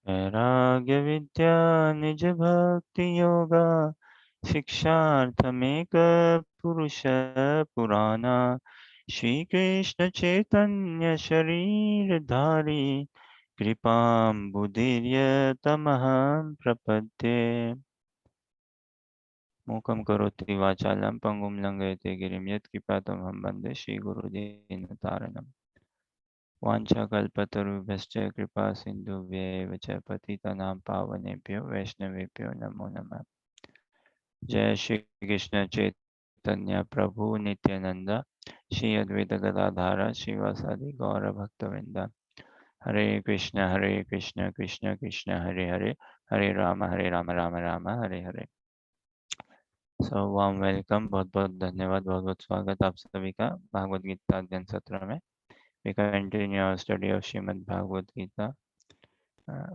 वैराग्य विद्या निज भक्ति योगा शिक्षार्थमेक पुरुष पुराना श्री कृष्ण चैतन्य शरीर धारी कृपां बुद्धिर्यतमहं प्रपद्ये मूकं करोति वाचालं पंगुं लंघयते गिरिं यत्कृपातमहं वन्दे श्रीगुरुदीनतारिणम् वाञ्छाकल्पतरुभ्यश्च कृपा सिन्धुभ्येव च पतितानां पावनेभ्यो वैष्णवेभ्यो नमो नमः। जय श्री कृष्ण चैतन्य प्रभु नित्यानंद श्री अद्वैत गदाधार श्रीवासादि गौर भक्तवृंद हरे Krishna Krishna Krishna Hare Hare Hare Ram Ram Ram Hare Hare. So warm welcome, बहुत बहुत धन्यवाद, बहुत बहुत स्वागत आप सभी का भागवत गीता अध्ययन सत्र में। We continue our study of Srimad Bhagavad Gita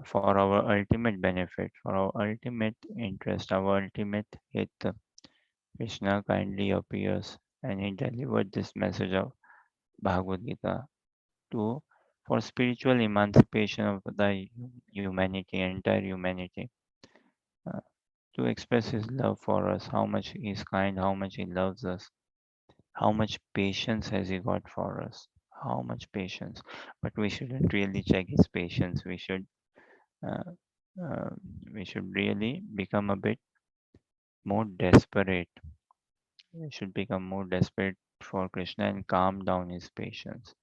for our ultimate benefit, for our ultimate interest, our ultimate hit. Krishna kindly appears and he delivered this message of Bhagavad Gita to for spiritual emancipation of the humanity, entire humanity, uh, to express his love for us, how much he is kind, how much he loves us, how much patience has he got for us, how much patience. But we shouldn't really check his patience. Uh, uh, we should really become a bit more desperate. We should become more desperate for Krishna and calm down his patience.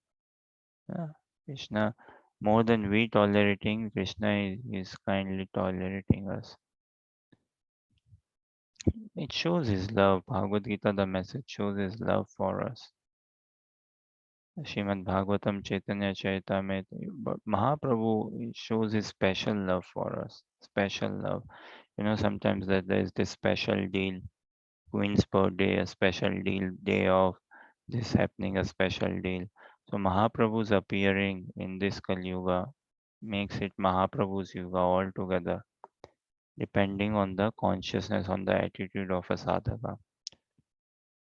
Uh, Krishna, more than we tolerating, Krishna is kindly tolerating us. It shows his love. Bhagavad Gita, the message shows his love for us. Srimad Bhagavatam Chaitanya Charitamrita, but Mahaprabhu shows his special love for us. Special love. You know, sometimes that there is this special deal, Queen's birthday, a special deal, day of this happening, a special deal. So Mahaprabhu's appearing in this Kali Yuga makes it Mahaprabhu's Yuga altogether, depending on the consciousness, on the attitude of a sadhaka.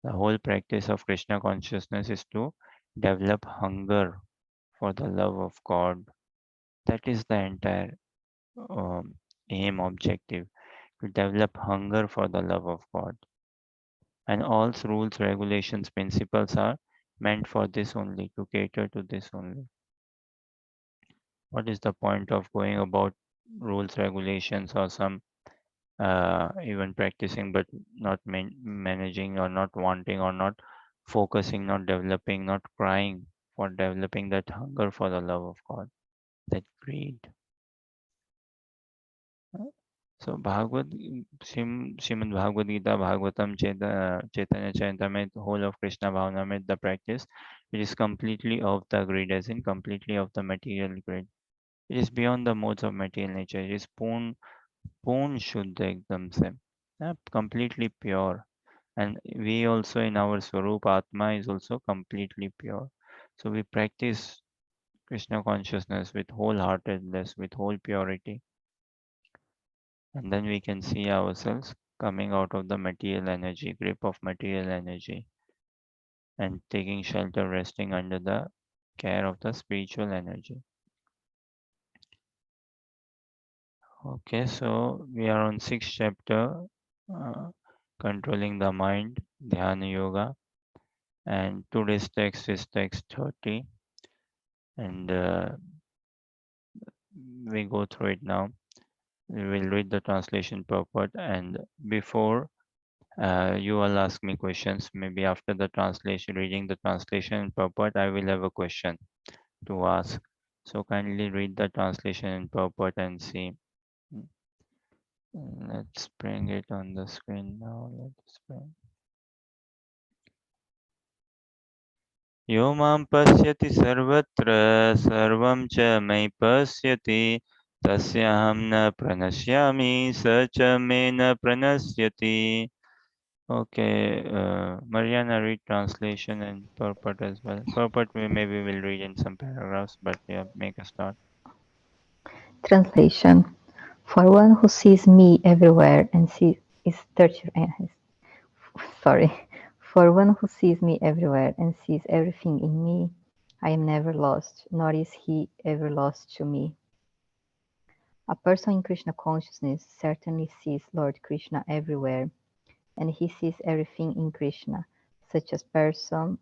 The whole practice of Krishna consciousness is to develop hunger for the love of God. That is the entire um, aim, objective, to develop hunger for the love of God. And all rules, regulations, principles are meant for this only, to cater to this only. What is the point of going about rules, regulations, or some even practicing, but not managing, or not wanting, or not focusing, not developing, not crying for developing that hunger for the love of God, that greed. So Srimad Bhagavad Gita, Bhagavatam, Chaitanya Charitamrita, the whole of Krishna Bhavnamrita, the practice, which is completely of the greed, as in completely of the material greed. It is beyond the modes of material nature. It is Poon Shuddha Ekdam se. Completely pure. And we also in our Swarup Atma is also completely pure. So we practice Krishna consciousness with wholeheartedness, with whole purity. And then we can see ourselves coming out of the material energy, grip of material energy, and taking shelter, resting under the care of the spiritual energy. Okay, so we are on 6th chapter, uh, controlling the mind, Dhyana Yoga, and today's text is text 30, and we go through it now. We will read the translation purport, and before you all ask me questions, maybe after the translation, reading the translation purport, I will have a question to ask. So kindly read the translation and purport and see. Let's bring it on the screen now. Let's bring. यो मां पश्यति सर्वत्र सर्वं च मयि पश्यति तस्याहं न प्रणश्यामि स च मे न प्रणश्यति. Okay, Mariana, read translation and purport as well. Purport we maybe will read in some paragraphs, but yeah, make a start. Translation: For one who sees me everywhere and sees is sorry. For one who sees me everywhere and sees everything in me, I am never lost, nor is he ever lost to me. A person in Krishna consciousness certainly sees Lord Krishna everywhere, and he sees everything in Krishna. Such a person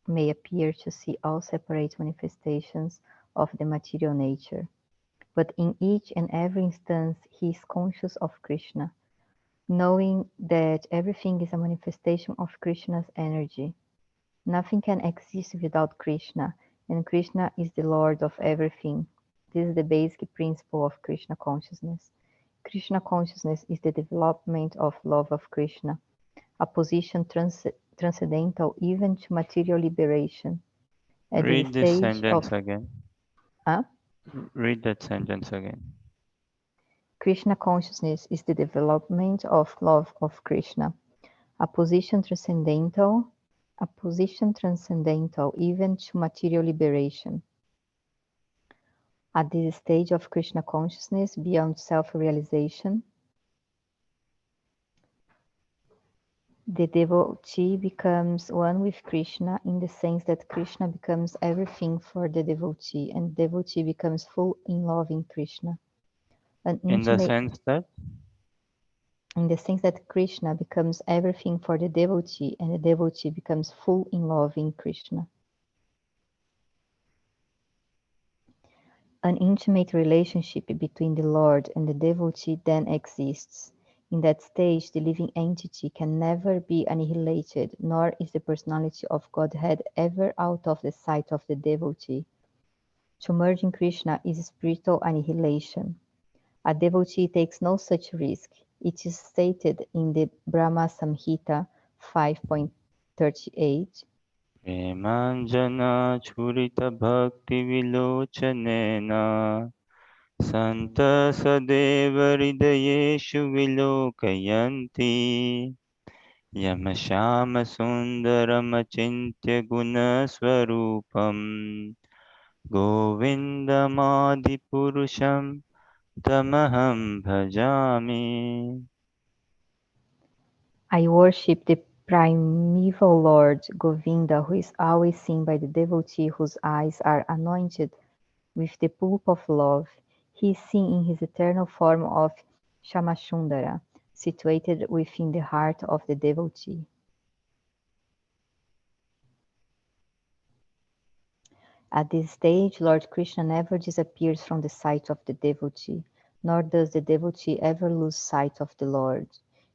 may appear to see all separate manifestations of the material nature, but in each and every instance he is conscious of Krishna, knowing that everything is a manifestation of Krishna's energy. Nothing can exist without Krishna, and Krishna is the Lord of everything. This is the basic principle of Krishna consciousness. Krishna consciousness is the development of love of Krishna, a position transcendental even to material liberation. At this Read this stage of sentence again. uh, Read that sentence again. Krishna consciousness is the development of love of Krishna, a position transcendental even to material liberation. At this stage of Krishna consciousness, beyond self-realization, the devotee becomes one with Krishna in the sense that Krishna becomes everything for the devotee, and the devotee becomes full in love in Krishna. An In the intimate sense that in the sense that Krishna becomes everything for the devotee, and the devotee becomes full in love in Krishna. An intimate relationship between the Lord and the devotee then exists. In that stage, the living entity can never be annihilated, nor is the personality of Godhead ever out of the sight of the devotee. To merge in Krishna is spiritual annihilation. A devotee takes no such risk. It is stated in the Brahma Samhita 5.38. Premanjana Churita Bhakti Vilochanena Santa Sadeva Hridayeshu Vilokayanti Yamashama Sundaram Achintya Gunaswarupam Govindamadipurusham Tamaham Bhajami. I worship the primeval Lord Govinda, who is always seen by the devotee whose eyes are anointed with the pulp of love. He is seen in his eternal form of Shamashundara, situated within the heart of the devotee. At this stage, Lord Krishna never disappears from the sight of the devotee, nor does the devotee ever lose sight of the Lord.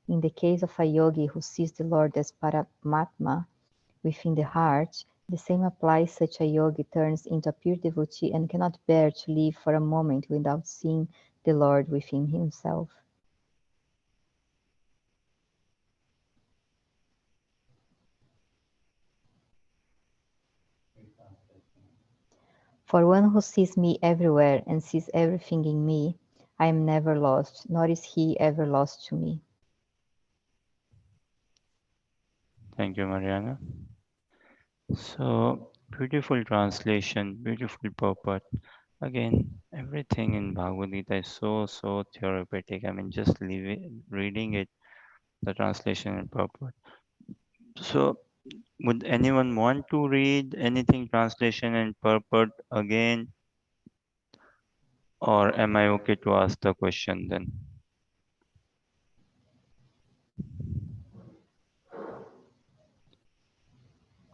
In the case of a yogi who sees the Lord as Paramatma within the heart, the same applies. Such a yogi turns into a pure devotee and cannot bear to live for a moment without seeing the Lord within himself. For one who sees me everywhere and sees everything in me, I am never lost, nor is he ever lost to me. Thank you, Mariana. So, beautiful translation, beautiful purport. Again, everything in Bhagavad Gita is so therapeutic. I mean, just reading it, the translation and purport. So, would anyone want to read anything translation and purport again, or am I okay to ask the question then?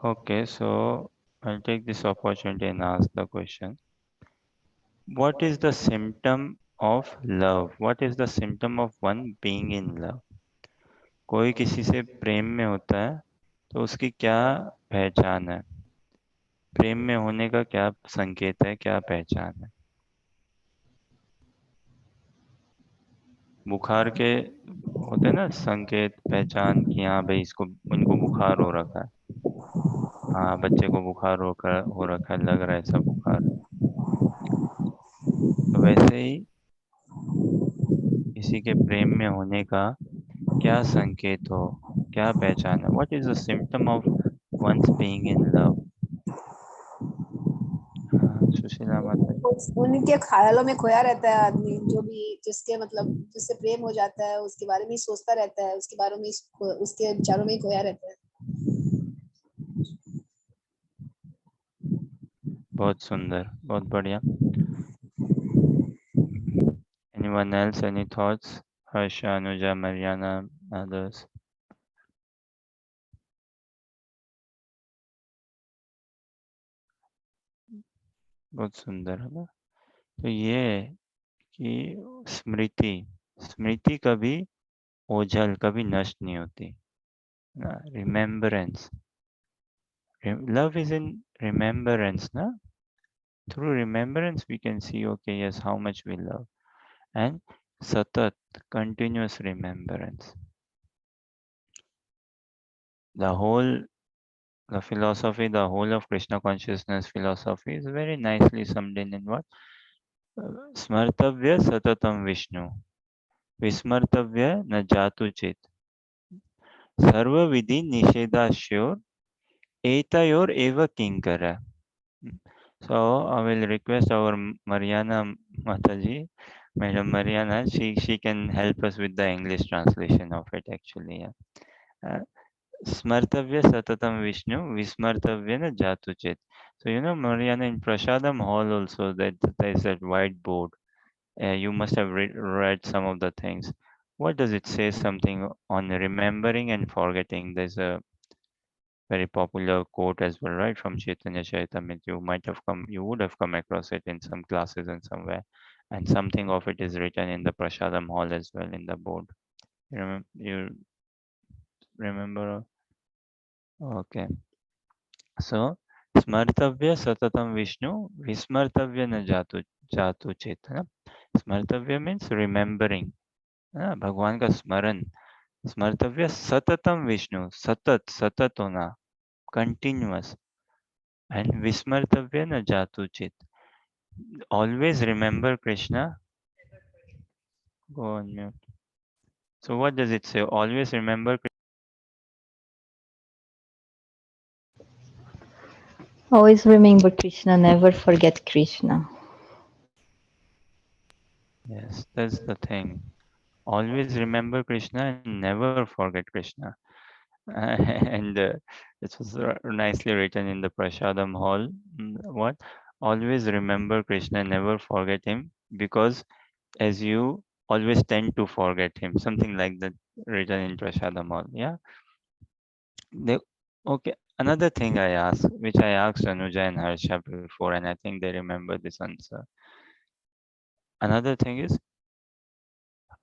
Okay, so I'll take this opportunity and ask the question. What is the symptom of love? What is the symptom of one being in love? कोई किसी से प्रेम में होता है तो उसकी क्या पहचान है? प्रेम में होने का क्या संकेत है, क्या पहचान है? बुखार के होते हैं ना संकेत, पहचान कि हाँ भाई इसको इनको बुखार हो रखा है। हाँ, बच्चे को बुखार हो रखा है, लग रहा है सब बुखार। तो वैसे ही किसी के प्रेम में होने का क्या संकेत हो, क्या पहचान है? What is the symptom of once being in love? हाँ, सुशीला माता जी। उनके ख्यालों में खोया रहता है आदमी, जो भी जिसके मतलब जिससे प्रेम हो जाता है उसके बारे में ही सोचता रहता है, उसके बारे में उसके विचारों में ही खोया रहता है। बहुत सुंदर, बहुत बढ़िया। Anyone else? Any thoughts? Harsha, Anuja, Mariana, others? बहुत सुंदर है ना. तो ये कि स्मृति स्मृति कभी ओझल कभी नष्ट नहीं होती. Remembrance. Love is in remembrance, na? Through remembrance we can see, okay, yes, how much we love. And satat, continuous remembrance. The whole philosophy, the whole of Krishna consciousness philosophy is very nicely summed in what? Smartavya satatam Vishnu. Vismartavya na jatu chit. Sarva vidhi nishedasyor etayor eva kinkara. So I will request our Mariana Mataji, Madam Mariana, she can help us with the English translation of it actually. Yeah. Smartavya Satatam Vishnu, Vismartavya na Jatu Chet. So Mariana, in Prasadam Hall also there is that whiteboard. You must have read some of the things. What does it say? Something on remembering and forgetting. There's a very popular quote as well, right, from Chaitanya Charitamrita. You would have come across it in some classes and somewhere, and something of it is written in the Prasadam hall as well in the board. You remember? Okay. So Smartavya Satatam Vishnu, Vismartavya na Jatu Chetana. Smartavya means remembering. भगवान का स्मरण. स्मर्तव्य सततम विष्णु, सतत होना, continuous. And Vismartavya na Jatu Chit. Always remember Krishna. Go on mute. So what does it say? Always remember Krishna. Always remember Krishna, never forget Krishna. Yes, that's the thing. Always remember Krishna and never forget Krishna. And it was nicely written in the Prasadam hall. What? Always remember Krishna, never forget him, because as you always tend to forget him. Something like that written in Prasadam hall. Yeah. Okay. Another thing I asked, which I asked Anuja and Harsha before, and I think they remember this answer. Another thing is,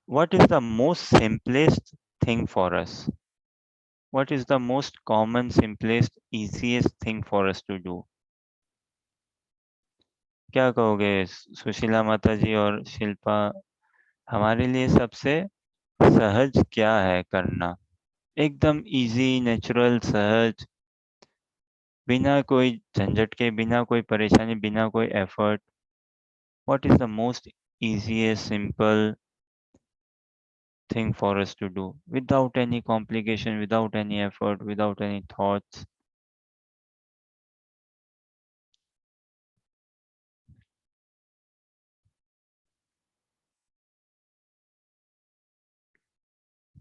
what is the most simplest thing for us? What is the most common, simplest, easiest thing for us to do? क्या कहोगे सुशीला माता जी और शिल्पा, हमारे लिए सबसे सहज क्या है करना? एकदम इजी, नेचुरल, सहज, बिना कोई झंझट के, बिना कोई परेशानी, बिना कोई effort. What is the most easiest, simple thing for us to do without any complication, without any effort, without any thoughts?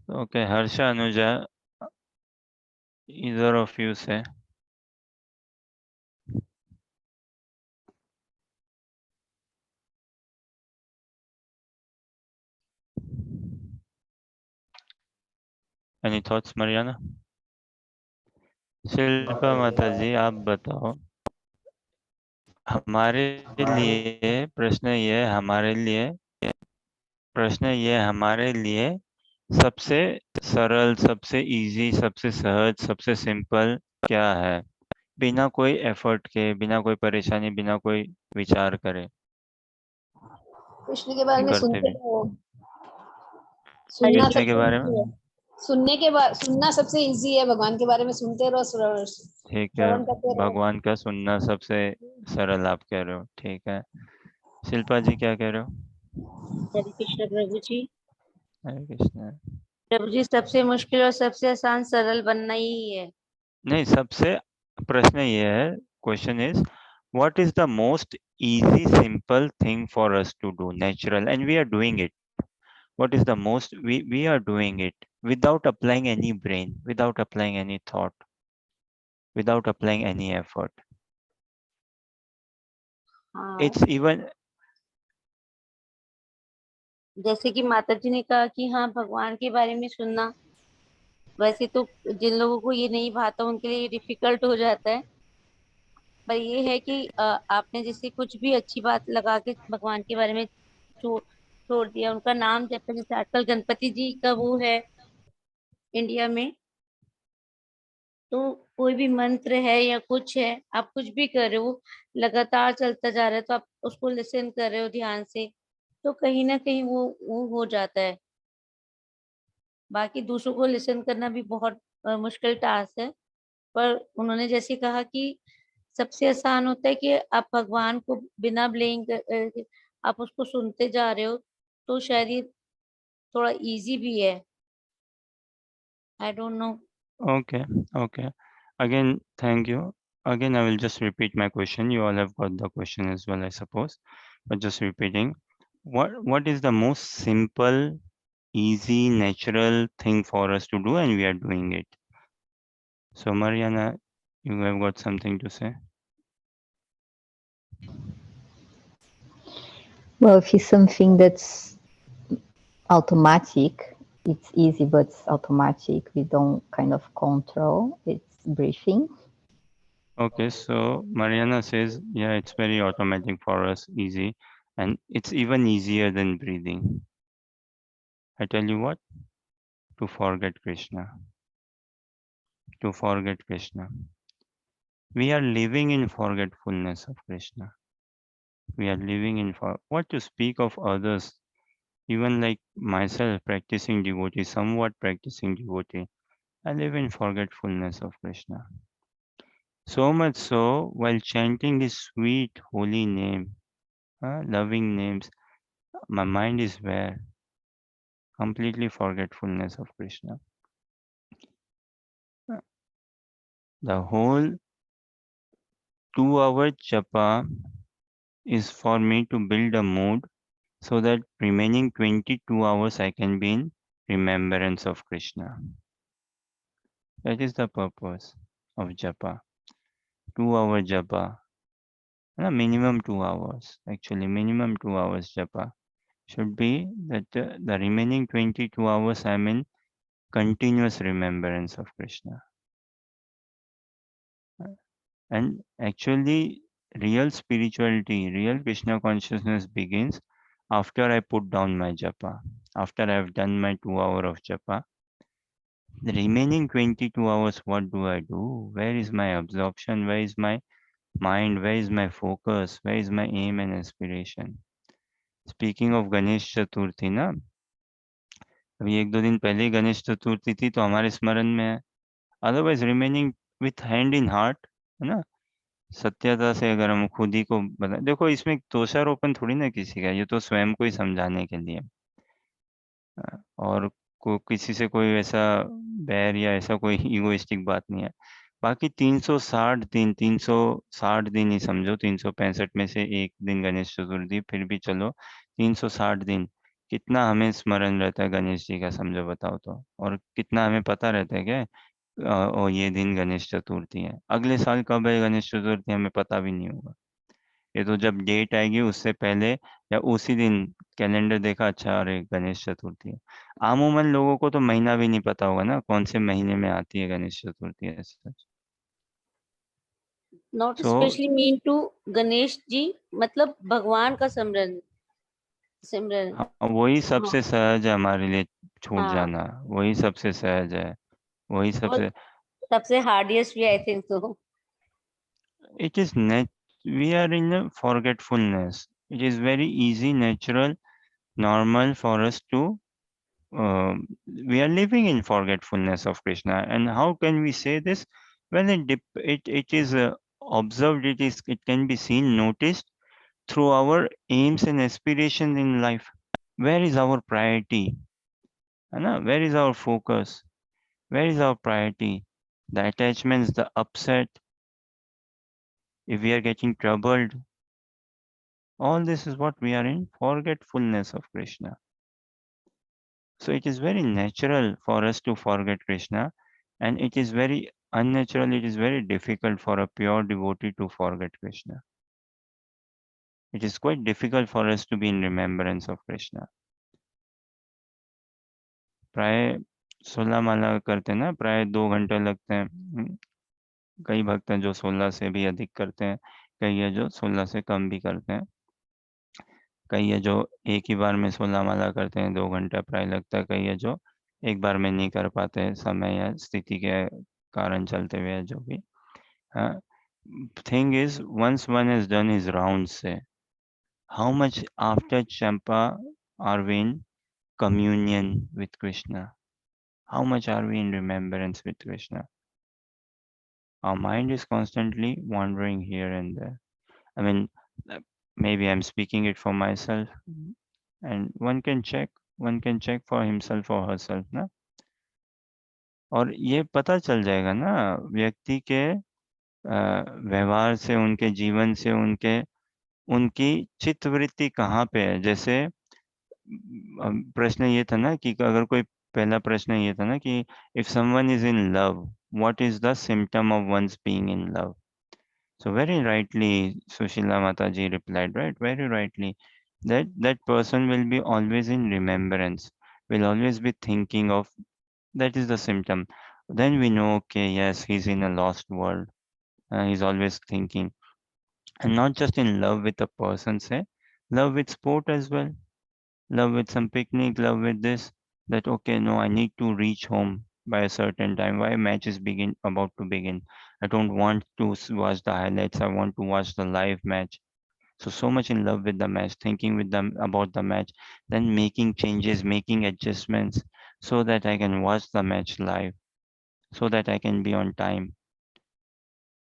Okay, Harsha, Anuja, either of you say. Any thoughts, Mariana? Shilpa माता जी, आप बताओ. हमारे लिए प्रश्न ये हमारे लिए सबसे सरल, सबसे इजी, सबसे सहज, सबसे सिंपल क्या है, बिना कोई एफर्ट के, बिना कोई परेशानी, बिना कोई विचार करे, कृष्ण के बारे में करते सुनते भी. रहो. सुनना कृष्ण के सबसे बारे में easy है. सुनना सबसे इजी है. भगवान के बारे में सुनते रहो, ठीक है. श्रवण करते रहो. भगवान का सुनना सबसे सरल आप कह रहे हो. ठीक है. शिल्पा जी क्या कह रहे हो? हरे कृष्ण प्रभु जी. हरे कृष्ण. प्रभु जी, सबसे मुश्किल और सबसे आसान सरल बनना ही है. नहीं, सबसे प्रश्न ये है, question is what is the most easy, simple thing for us to do, natural, and we are doing it. What is the most, we are doing it without applying any brain, without applying any thought, without applying any effort. हाँ. It's even जैसे कि माता जी ने कहा कि हाँ भगवान के बारे में सुनना, वैसे तो जिन लोगों को ये नहीं भाता उनके लिए डिफिकल्ट हो जाता है, पर ये है कि आपने जैसे कुछ भी अच्छी बात लगा के भगवान के बारे में छोड़ दिया, उनका नाम जब जैसे आजकल गणपति जी का वो है इंडिया में, तो कोई भी मंत्र है या कुछ है, आप कुछ भी कर रहे हो लगातार चलता जा रहा है, तो आप उसको लिसन कर रहे हो ध्यान से, तो कहीं ना कहीं वो हो जाता है। बाकी दूसरों को लिसन करना भी बहुत मुश्किल टास्क है, पर उन्होंने जैसे कहा कि सबसे आसान होता है कि आप भगवान को बिना ब्लेइंग आप उसको सुनते जा रहे हो, तो शायद ये थोड़ा इजी भी है। I don't know. Okay, okay. Again, thank you. Again, I will just repeat my question. You all have got the question as well, I suppose. But just repeating. What is the most simple, easy, natural thing for us to do, and we are doing it? So, Mariana, you have got something to say? Well, if it's something that's automatic, it's easy, but it's automatic. We don't kind of control. It's breathing. Okay, so Mariana says, yeah, it's very automatic for us, easy, and it's even easier than breathing. I tell you what, to forget Krishna. To forget Krishna. We are living in forgetfulness of Krishna. We are living in what to speak of others, even like myself, practicing devotee, somewhat practicing devotee. I live in forgetfulness of Krishna. So much so, while chanting his sweet holy name, loving names, my mind is where? Completely forgetfulness of Krishna. The whole 2 hour japa is for me to build a mood so that remaining 22 hours I can be in remembrance of Krishna. That is the purpose of japa. 2 hour japa. Minimum 2 hours. Actually, minimum 2 hours japa should be that the remaining 22 hours I'm in continuous remembrance of Krishna. And actually, real spirituality, real Krishna consciousness begins after I put down my japa. After I've done my 2 hour of japa, the remaining 22 hours, what do I do? Where is my absorption? Where is my mind? Where is my focus? Where is my aim and aspiration? Speaking of Ganesh Chaturthi ना, अभी 1-2 दिन पहले ही गणेश चतुर्थी थी तो हमारे स्मरण में है. Otherwise remaining with hand in heart, है ना, सत्यता से अगर हम खुद ही को बता, देखो इसमें दोषारोपण थोड़ी ना किसी का, ये तो स्वयं को ही समझाने के लिए. और किसी से कोई ऐसा बैर या ऐसा कोई ईगोइस्टिक बात नहीं है. बाकी 360 दिन, 360 दिन ही समझो, 365 में से एक दिन गणेश चतुर्थी, फिर भी चलो 360 दिन कितना हमें स्मरण रहता है गणेश जी का, समझो बताओ तो. और कितना हमें पता रहता है क्या और ये दिन गणेश चतुर्थी है. अगले साल कब है गणेश चतुर्थी हमें पता भी नहीं होगा. ये तो जब डेट आएगी उससे पहले या उसी दिन कैलेंडर देखा, अच्छा अरे गणेश चतुर्थी है. आमूमन लोगों को तो महीना भी नहीं पता होगा ना कौन से महीने में आती है गणेश चतुर्थी. ऐसा not so specially mean to Ganesh ji, मतलब भगवान का सिमरन सिमरन। हाँ, वही हाँ सबसे सहज है हमारे लिए छूट हाँ, जाना. वही सबसे सहज है. वही और सबसे सबसे हार्डियस्ट भी आई थिंक तो। it is net we are in a forgetfulness. It is very easy, natural, normal for us to we are living in forgetfulness of Krishna. And how can we say this? Well, it is observed, it can be seen, noticed through our aims and aspirations in life. Where is our priority? Where is our focus? Where is our priority? The attachments, the upset, if we are getting troubled, all this is what we are in forgetfulness of Krishna. So it is very natural for us to forget Krishna, and it is very unnatural, it is very difficult for a pure devotee to forget Krishna. It is quite difficult for us to be in remembrance of Krishna. प्राय 16 माला करते हैं ना, प्राय 2 घंटे लगते हैं। कई भक्त हैं जो 16 से भी अधिक करते हैं, कई है जो 16 से कम भी करते हैं, कई है जो एक ही बार में 16 माला करते हैं, 2 घंटा प्राय लगता है, कई है जो एक बार में नहीं कर पाते, समय या स्थिति के कारण चलते हुए जो भी। Thing is once one has done his round से, हाउ मच आफ्टर चंपा are we in communion with Krishna? How much are we in remembrance with Krishna? Our mind is constantly wandering here and there. I mean, maybe I'm speaking it for myself, and one can check for himself or herself, ना? और ये पता चल जाएगा ना व्यक्ति के व्यवहार से, उनके जीवन से, उनकी चित्तवृत्ति कहाँ पे है। जैसे प्रश्न ये था ना कि अगर कोई, पहला प्रश्न ये था ना कि if someone is in love, what is the symptom of once being in love? So very rightly Sushila Mataji replied, right, very rightly, that person will be always in remembrance, will always be thinking of, that is the symptom. Then we know, okay, yes, he's in a lost world. He's always thinking, and not just in love with a person, say love with sport as well, love with some picnic, love with this, that okay, no, I need to reach home by a certain time. Why match is about to begin? I don't want to watch the highlights. I want to watch the live match. So much in love with the match, thinking with them about the match, then making changes, making adjustments so that I can watch the match live, so that I can be on time,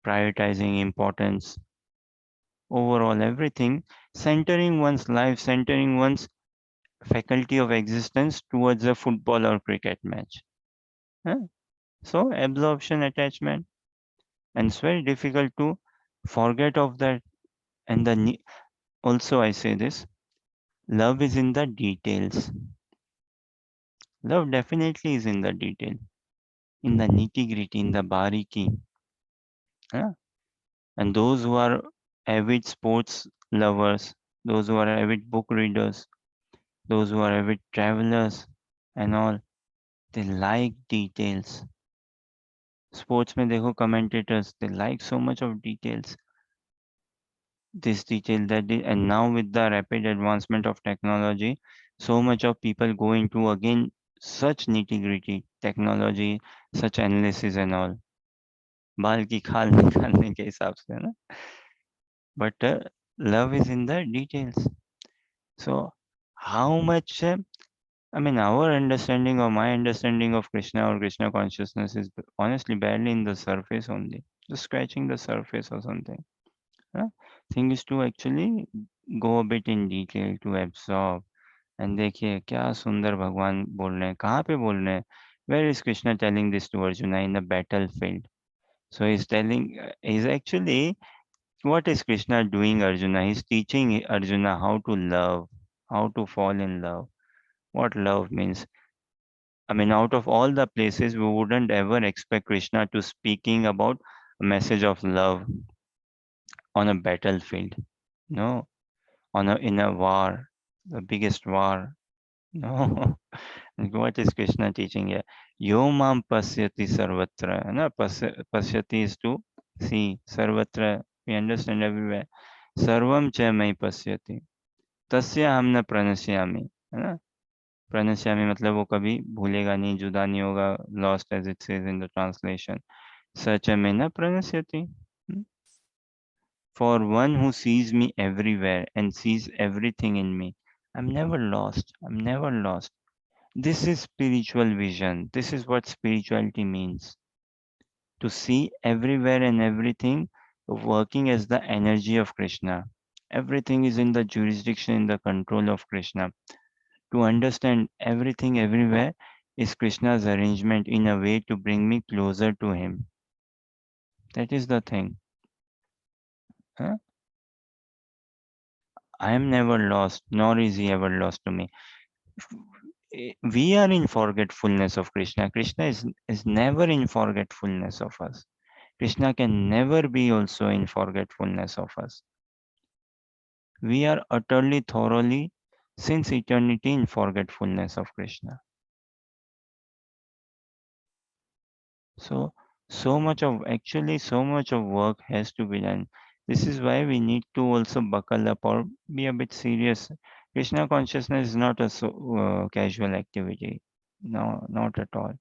prioritizing importance, overall everything, centering one's life, centering one's faculty of existence towards a football or cricket match. Huh? So absorption, attachment, and it's very difficult to forget of that. And also I say this, love is in the details. Love definitely is in the detail, in the nitty gritty, in the bariki. Huh? And those who are avid sports lovers, those who are avid book readers, those who are avid travelers and all, they like details. Sports में देखो commentators, they like so much of details. This detail, that and now with the rapid advancement of technology, so much of people go into again such nitty gritty technology, such analysis and all. बाल की खाल निकालने के हिसाब से है ना. But love is in the details. So how much I mean, our understanding or my understanding of Krishna or Krishna consciousness is honestly barely in the surface only, just scratching the surface or something. Thing is to actually go a bit in detail, to absorb. And देखिए क्या सुंदर भगवान बोल रहे हैं, कहाँ पे बोल रहे हैं? Where is Krishna telling this to Arjuna? In the battlefield. So he's telling, he's actually, what is Krishna doing, Arjuna? He's teaching Arjuna how to love, how to fall in love, what love means. I mean, out of all the places, we wouldn't ever expect Krishna to speaking about a message of love on a battlefield. No, in a war, the biggest war. No. What is Krishna teaching here? Yo mam pasyati sarvatra. No, pasyati is to see. Sarvatra, we understand everywhere. Sarvam cha mai pasyati. Tasya हम न प्रणश्यामि, है ना? प्रणश्यामि मतलब वो कभी भूलेगा नहीं, जुदा नहीं होगा, lost as it says in the translation. Sacha में न प्रणश्यति. For one who sees me everywhere and sees everything in me, I'm never lost. I'm never lost. This is spiritual vision. This is what spirituality means. To see everywhere and everything working as the energy of Krishna. Everything is in the jurisdiction, in the control of Krishna. To understand everything everywhere is Krishna's arrangement in a way to bring me closer to him. That is the thing. Huh? I am never lost, nor is he ever lost to me. We are in forgetfulness of Krishna. Krishna is never in forgetfulness of us. Krishna can never be also in forgetfulness of us. We are utterly, thoroughly, since eternity in forgetfulness of Krishna. So much of work has to be done. This is why we need to also buckle up or be a bit serious. Krishna consciousness is not a casual activity. No, not at all.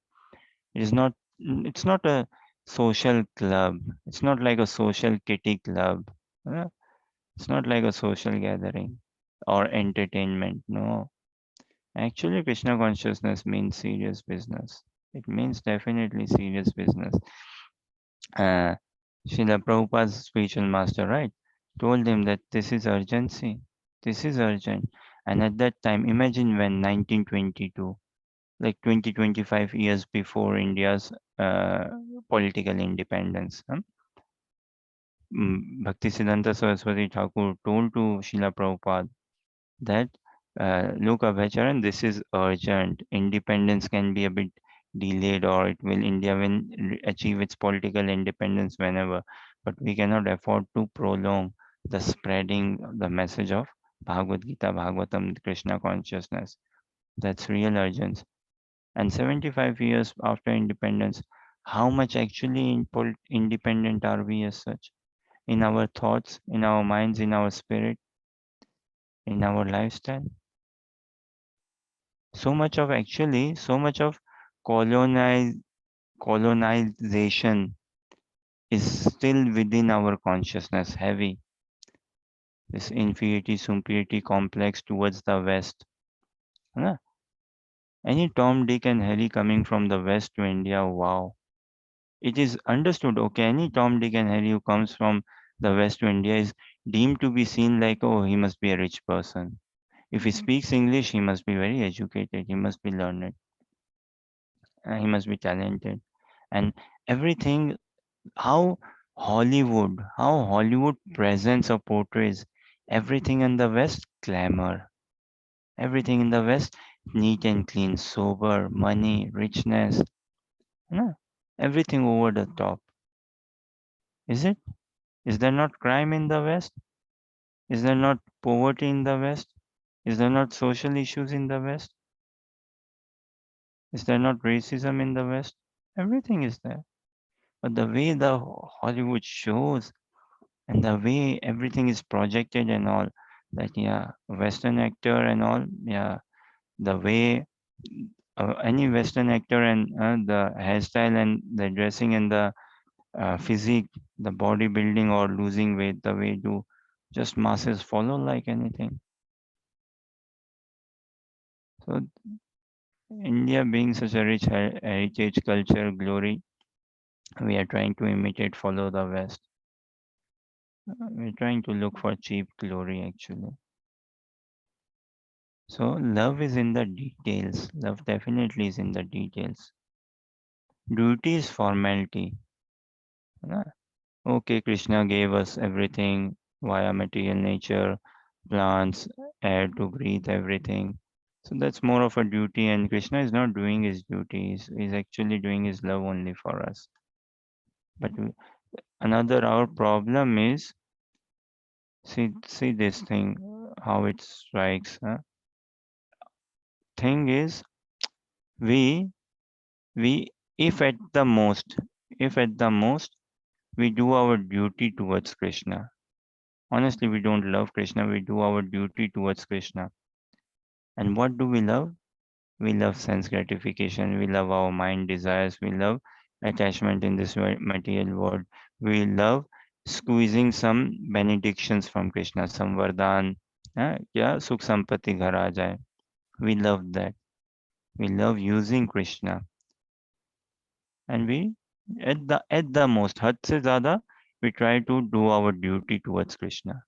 It is not. It's not a social club. It's not like a social kitty club. uh, It's not like a social gathering or entertainment. No, actually, Krishna consciousness means serious business. It means definitely serious business. uh, Srila Prabhupada's spiritual master, right, told him that this is urgency, this is urgent. And at that time, imagine when 1922, like 20-25 years before India's political independence, Bhaktisiddhanta Saraswati Thakur told to Srila Prabhupada that look, Abhacharan, this is urgent. Independence can be a bit delayed, or India will achieve its political independence whenever, but we cannot afford to prolong the spreading the message of Bhagavad Gita, Bhagavatam, Krishna consciousness. That's real urgency. And 75 years after independence, how much actually independent are we as such? In our thoughts, in our minds, in our spirit, in our lifestyle? So much of colonize, colonization is still within our consciousness, heavy. This inferiority superiority complex towards the west. Huh? Any Tom, Dick and Harry coming from the west to India, wow. It is understood, okay, any Tom, Dick and Harry who comes from the west to India is deemed to be seen like, oh, he must be a rich person. If he speaks English, he must be very educated, he must be learned, he must be talented. And everything, how Hollywood presents or portrays everything in the West, glamour. Everything in the West, neat and clean, sober, money, richness. No, everything over the top. Is it? Is there not crime in the West? Is there not poverty in the West? Is there not social issues in the West? Is there not racism in the West? Everything is there. But the way the Hollywood shows and the way everything is projected and all, that yeah, Western actor and all, yeah, the way any Western actor and the hairstyle and the dressing and the physique, the bodybuilding or losing weight, the way do just masses follow like anything. So India being such a rich heritage, culture, glory, we are trying to imitate, follow the West. We're trying to look for cheap glory actually. So love is in the details. Love definitely is in the details. Duty is formality. Na? Okay, Krishna gave us everything via material nature, plants, air to breathe, everything. So that's more of a duty, and Krishna is not doing his duty. He's actually doing his love only for us. But another our problem is see this thing, how it strikes. Thing is we we if at the most we do our duty towards Krishna. Honestly, we don't love Krishna, we do our duty towards Krishna. And what do we love? We love sense gratification, we love our mind desires, we love attachment in this material world. We love squeezing some benedictions from Krishna, some vardhan. Yeah, sukh sampatti ghar aa jaye. We love that. We love using Krishna. And we at the most had se zyada we try to do our duty towards Krishna.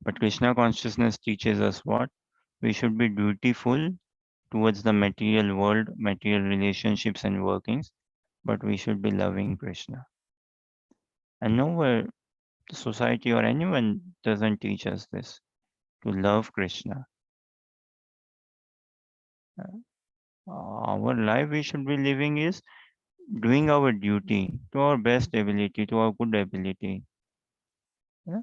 But Krishna consciousness teaches us what? We should be dutiful towards the material world, material relationships and workings, but we should be loving Krishna. And nowhere the society or anyone doesn't teach us this, to love Krishna. Our life we should be living is doing our duty to our best ability, to our good ability. Yeah?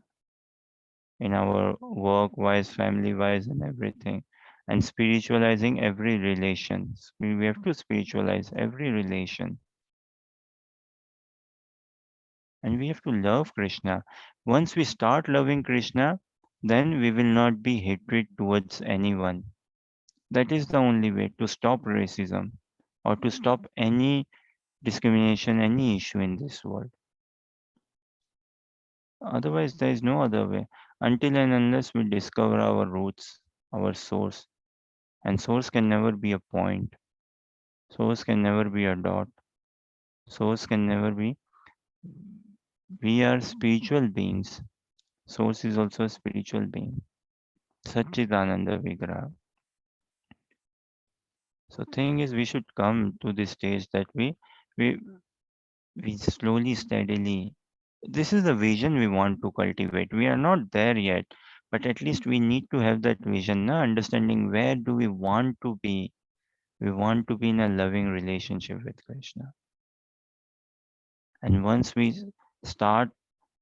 In our work wise, family wise, and everything. and spiritualizing every relation. We have to spiritualize every relation, and we have to love Krishna. Once we start loving Krishna, then we will not be hatred towards anyone. That is the only way to stop racism or to stop any discrimination, any issue in this world. Otherwise, there is no other way. Until and unless we discover our roots, our source, and source can never be a point, source can never be a dot, source can never be. We are spiritual beings. Source is also a spiritual being. Satchidananda Vigraha. So thing is, we should come to this stage that we we slowly, steadily. This is the vision we want to cultivate. We are not there yet, but at least we need to have that vision, na? Understanding where do we want to be. We want to be in a loving relationship with Krishna. And once we start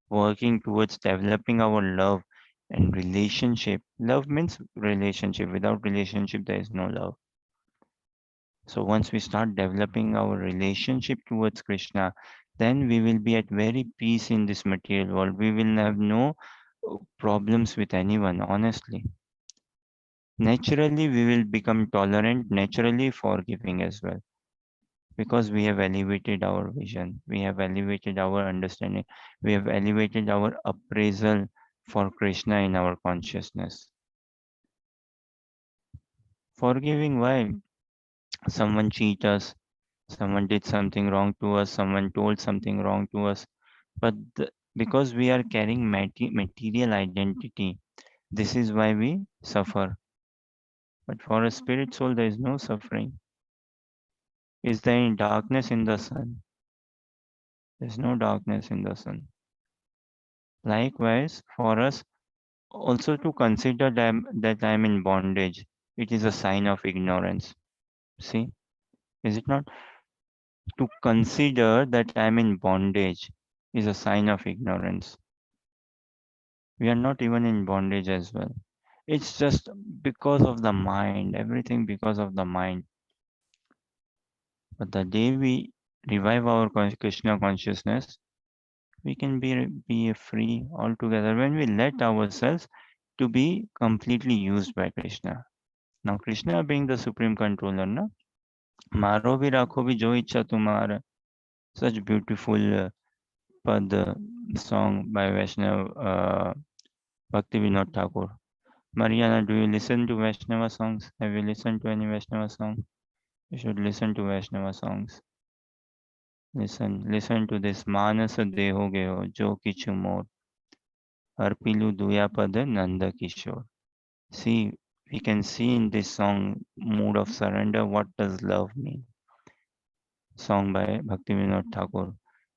working towards developing our love and relationship, love means relationship. Without relationship, there is no love. So once we start developing our relationship towards Krishna, then we will be at very peace in this material world. We will have no problems with anyone, honestly. Naturally, we will become tolerant, naturally forgiving as well, because we have elevated our vision, we have elevated our understanding, we have elevated our appraisal for Krishna in our consciousness. Forgiving why? Someone cheat us, someone did something wrong to us, someone told something wrong to us, but because we are carrying material identity, this is why we suffer. But for a spirit soul, there is no suffering. Is there any darkness in the sun? There's no darkness in the sun. Likewise, for us also to consider that I'm in bondage, it is a sign of ignorance. See, is it not? To consider that I'm in bondage is a sign of ignorance. We are not even in bondage as well. It's just because of the mind, everything because of the mind. But the day we revive our Krishna consciousness, we can be free altogether when we let ourselves to be completely used by Krishna. Now Krishna being the supreme controller, na? मारो भी राखो भी जो इच्छा तुम्हारा. Such beautiful pad song by Vaishnav Bhakti Vinod Thakur. Mariana, do you listen to Vaishnava songs? Have you listened to any Vaishnava song? You should listen to Vaishnava songs. Listen to this. Manasa deho geho jo kichu more. Arpilu duyapad Nanda Kishore. See, we can see in this song mood of surrender. What does love mean? Song by Bhakti Vinod Thakur.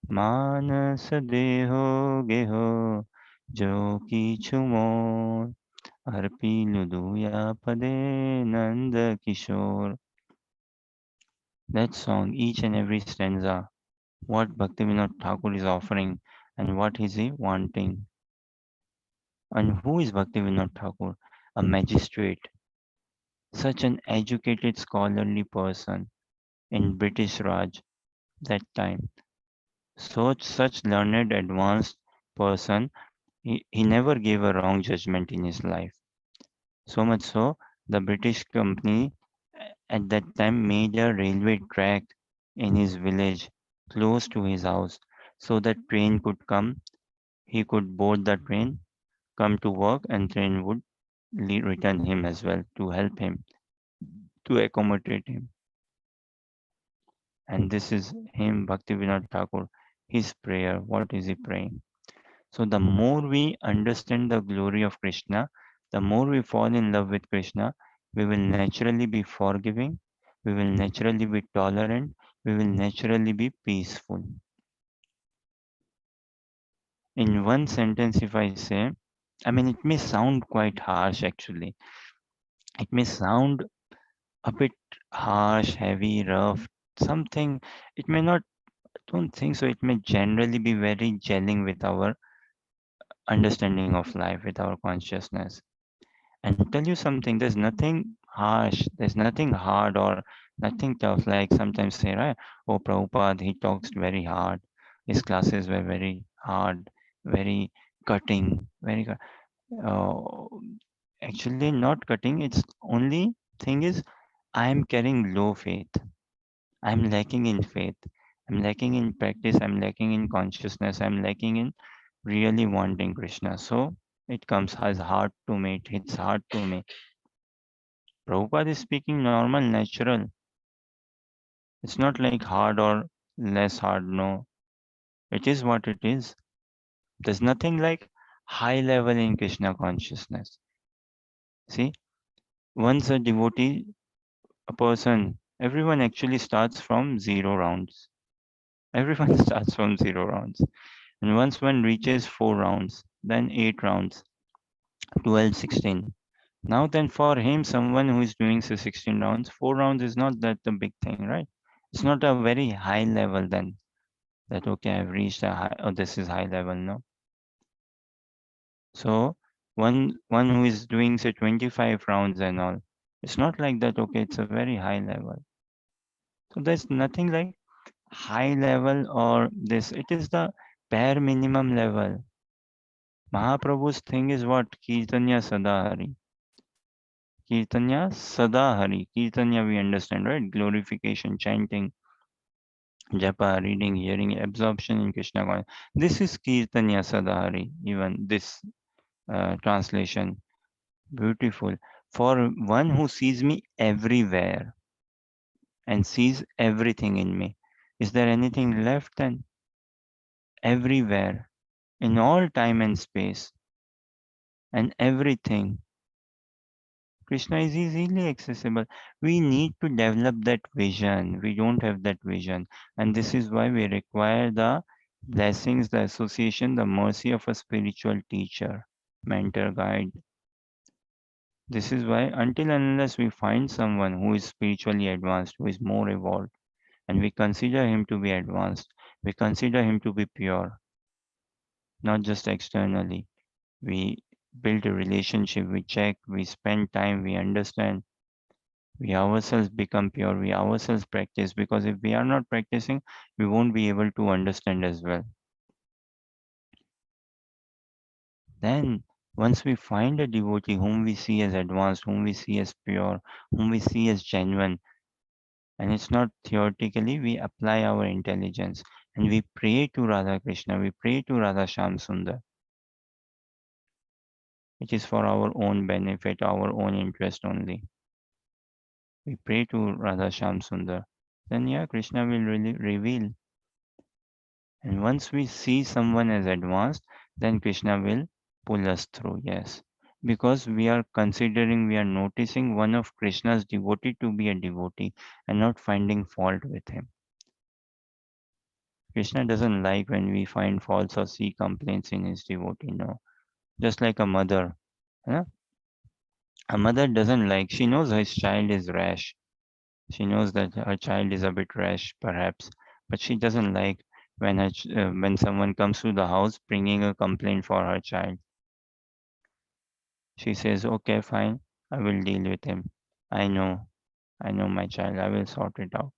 Manas deho geho jo kichu more. Arpilu duyapade Nanda Kishore. That song, each and every stanza, what Bhaktivinoda Thakur is offering and what is he wanting. And who is Bhaktivinoda Thakur? A magistrate, such an educated scholarly person in British Raj that time. Such learned advanced person, he never gave a wrong judgment in his life. So much so, the British company at that time made a railway track in his village close to his house so that train could come, he could board the train, come to work, and train would return him as well to help him, to accommodate him. And this is him, Bhaktivinoda Thakur, his prayer. What is he praying? So the more we understand the glory of Krishna, the more we fall in love with Krishna, we will naturally be forgiving, we will naturally be tolerant, we will naturally be peaceful. In one sentence, if I say, I mean, it may sound quite harsh actually. It may sound a bit harsh, heavy, rough, something. It may not, I don't think so. It may generally be very gelling with our understanding of life, with our consciousness. And tell you something, there's nothing harsh. There's nothing hard or nothing tough. Like sometimes say, right? Oh, Prabhupada, he talks very hard. His classes were very hard, very cutting, very. Uh, Actually, not cutting. It's only thing is, I am carrying low faith. I'm lacking in faith. I'm lacking in practice. I'm lacking in consciousness. I'm lacking in really wanting Krishna. So it comes as hard to me. It hits hard to me. Prabhupada is speaking normal, natural. It's not like hard or less hard. No, it is what it is. There's nothing like high level in Krishna consciousness. See, once a devotee, a person, everyone actually starts from 0 rounds. Everyone starts from 0 rounds. And once one reaches 4 rounds, then 8 rounds, 12, 16. Now then for him, someone who is doing say 16 rounds, 4 rounds is not that the big thing, right? It's not a very high level then that okay, I've reached a high, oh, this is high level, no. So one who is doing say 25 rounds and all, it's not like that, okay, it's a very high level. So there's nothing like high level or this. It is the bare minimum level. Mahaprabhu's thing is what? Kirtanya Sadahari. Kirtanya Sadahari. Kirtanya we understand, right? Glorification, chanting, japa, reading, hearing, absorption in Krishna consciousness. This is Kirtanya Sadahari, even this translation. Beautiful. For one who sees me everywhere and sees everything in me, is there anything left then? Everywhere, in all time and space, and everything. Krishna is easily accessible. We need to develop that vision. We don't have that vision. And this is why we require the blessings, the association, the mercy of a spiritual teacher, mentor, guide. This is why, until and unless we find someone who is spiritually advanced, who is more evolved, and we consider him to be advanced, we consider him to be pure, not just externally. We build a relationship, we check, we spend time, we understand. We ourselves become pure, we ourselves practice, because if we are not practicing, we won't be able to understand as well. Then, once we find a devotee whom we see as advanced, whom we see as pure, whom we see as genuine, and it's not theoretically, we apply our intelligence and we pray to Radha Krishna, we pray to Radha Shyam Sundar. It is for our own benefit, our own interest only. We pray to Radha Shyam Sundar. Then, yeah, Krishna will really reveal. And once we see someone as advanced, then Krishna will pull us through, yes. Because we are considering, we are noticing one of Krishna's devotee to be a devotee and not finding fault with him. Krishna doesn't like when we find faults or see complaints in his devotee, no. Just like a mother. Huh? A mother doesn't like, she knows her child is rash. She knows that her child is a bit rash, perhaps, but she doesn't like when when someone comes to the house bringing a complaint for her child. She says, "Okay, fine, I will deal with him. I know, I know my child. I will sort it out."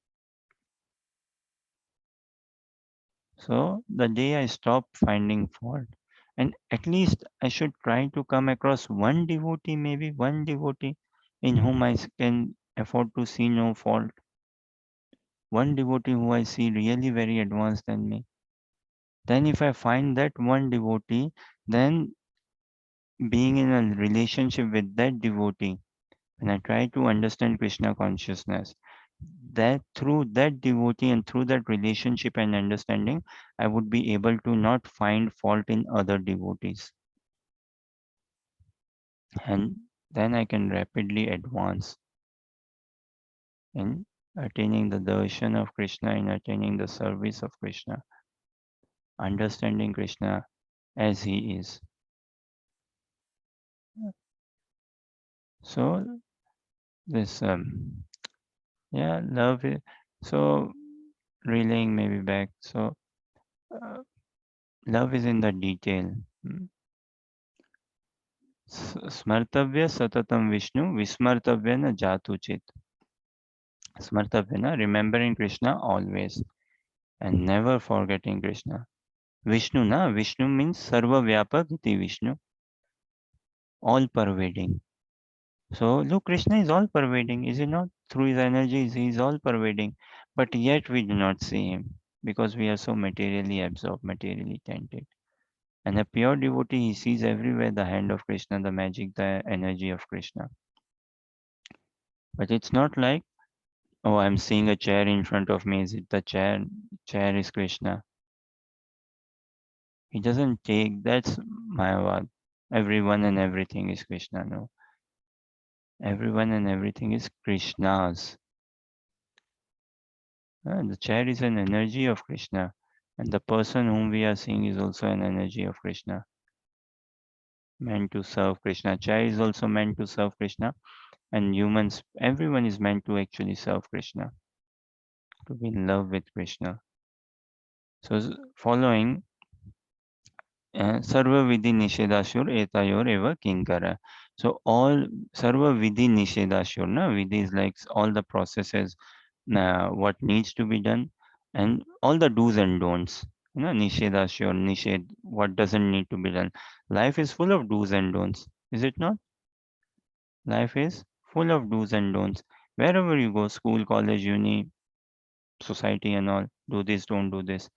So the day I stop finding fault, and at least I should try to come across one devotee, maybe one devotee, in whom I can afford to see no fault. One devotee who I see really very advanced than me. Then if I find that one devotee, then being in a relationship with that devotee, when I try to understand Krishna consciousness, that through that devotee and through that relationship and understanding, I would be able to not find fault in other devotees. And then I can rapidly advance in attaining the darshan of Krishna, in attaining the service of Krishna, understanding Krishna as he is. So this yeah, love is so relaying maybe back. So love is in the detail. Smartavya satatam Vishnu, vismartavya na jatu chit. Smartavya na, remembering Krishna always and never forgetting Krishna. Vishnu na, Vishnu means sarva vyapak iti Vishnu, all pervading. So look, Krishna is all pervading, is he not? Through his energies, he is all pervading. But yet we do not see him because we are so materially absorbed, materially tainted. And a pure devotee, he sees everywhere the hand of Krishna, the magic, the energy of Krishna. But it's not like, oh, I'm seeing a chair in front of me. Is it the chair? Chair is Krishna. He doesn't take, that's Mayavad. Everyone and everything is Krishna. No. Everyone and everything is Krishna's. The chair is an energy of Krishna. And the person whom we are seeing is also an energy of Krishna. Meant to serve Krishna. Chair is also meant to serve Krishna. And humans, everyone is meant to actually serve Krishna. To be in love with Krishna. So following Sarva Vidhi Nishedashur Etayor Eva Kinkara. So all Sarva Vidhi Nishedashur, na? Vidhi is like all the processes, what needs to be done, and all the do's and don'ts. Nishedashur, Nished, what doesn't need to be done. Life is full of do's and don'ts, is it not? Life is full of do's and don'ts. Wherever you go, school, college, uni, society and all, do this, don't do this.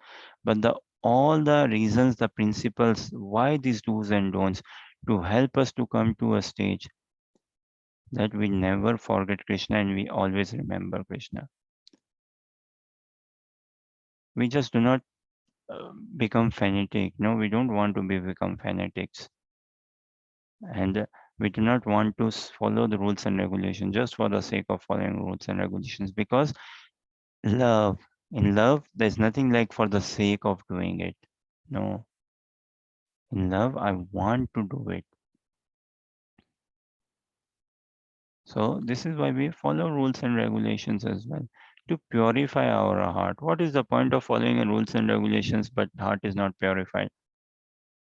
But all the reasons, the principles why these do's and don'ts, to help us to come to a stage that we never forget Krishna and we always remember Krishna. We just do not become fanatic. No, we don't want to become fanatics. And we do not want to follow the rules and regulations just for the sake of following rules and regulations, because love, in love, there's nothing like for the sake of doing it. No. In love, I want to do it. So this is why we follow rules and regulations as well, to purify our heart. What is the point of following rules and regulations but heart is not purified?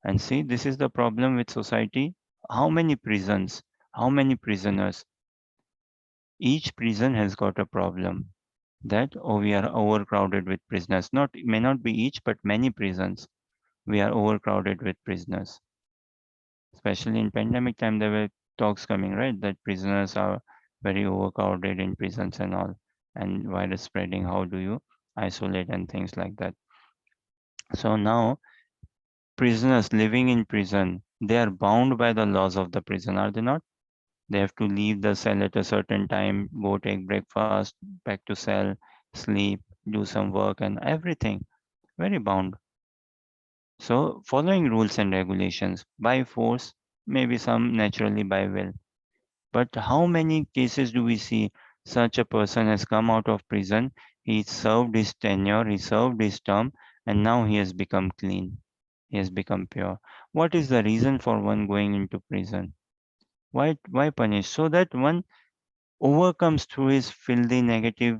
And see, this is the problem with society. How many prisons? How many prisoners? Each prison has got a problem that, oh, we are overcrowded with prisoners. Not, may not be each, but many prisons. We are overcrowded with prisoners. Especially in pandemic time, there were talks coming, right, that prisoners are very overcrowded in prisons and all, and virus spreading. How do you isolate and things like that? So now prisoners living in prison, they are bound by the laws of the prison, are they not? They have to leave the cell at a certain time, go take breakfast, back to cell, sleep, do some work and everything. Very bound. So following rules and regulations by force, maybe some naturally by will. But how many cases do we see such a person has come out of prison, he served his tenure, he served his term, and now he has become clean, he has become pure. What is the reason for one going into prison? Why punish? So that one overcomes through his filthy negative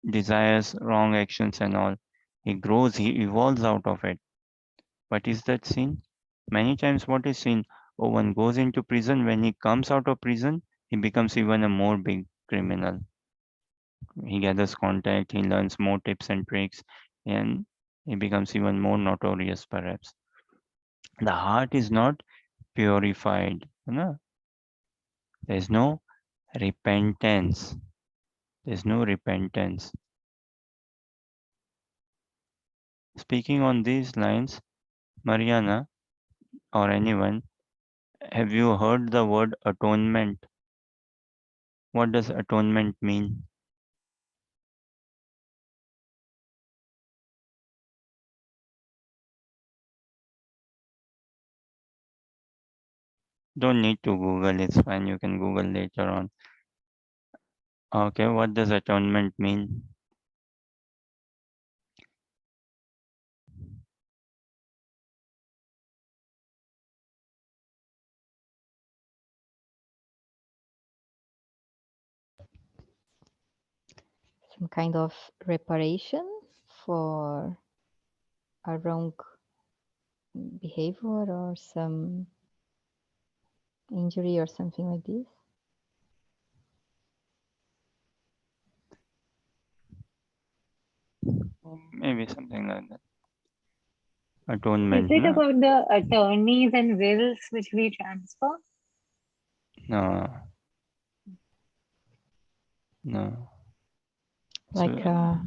desires, wrong actions and all. He grows, he evolves out of it. But is that seen? Many times what is seen? Oh, one goes into prison, when he comes out of prison, he becomes even a more big criminal. He gathers contact, he learns more tips and tricks, and he becomes even more notorious perhaps. The heart is not purified. No? There's no repentance. There's no repentance. Speaking on these lines, Mariana or anyone, have you heard the word atonement? What does atonement mean? Don't need to Google, it's fine. You can Google later on. Okay, what does atonement mean? Some kind of reparation for a wrong behavior or some injury or something like this? Maybe something like that. Is Atonement, it no? about the attorneys and wills which we transfer? No. No. Like So,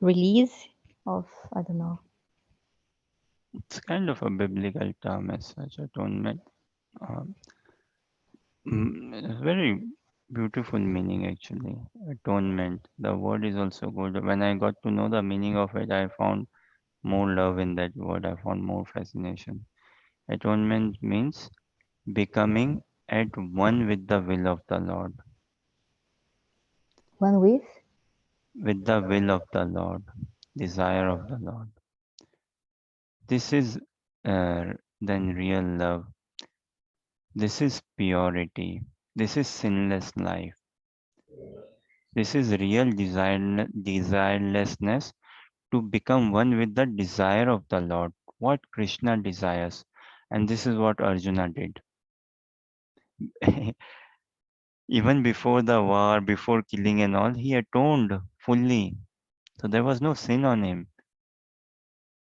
release of, I don't know. it's kind of a biblical term as such, atonement. Um, very beautiful meaning actually. Atonement. The word is also good. When I got to know the meaning of it, I found more love in that word. I found more fascination. Atonement means becoming at one with the will of the Lord. One with? With the will of the Lord. Desire of the Lord. This is then real love. This is purity. This is sinless life. This is real desirelessness to become one with the desire of the Lord, what Krishna desires. And this is what Arjuna did. Even before the war, before killing and all, he atoned fully. So there was no sin on him.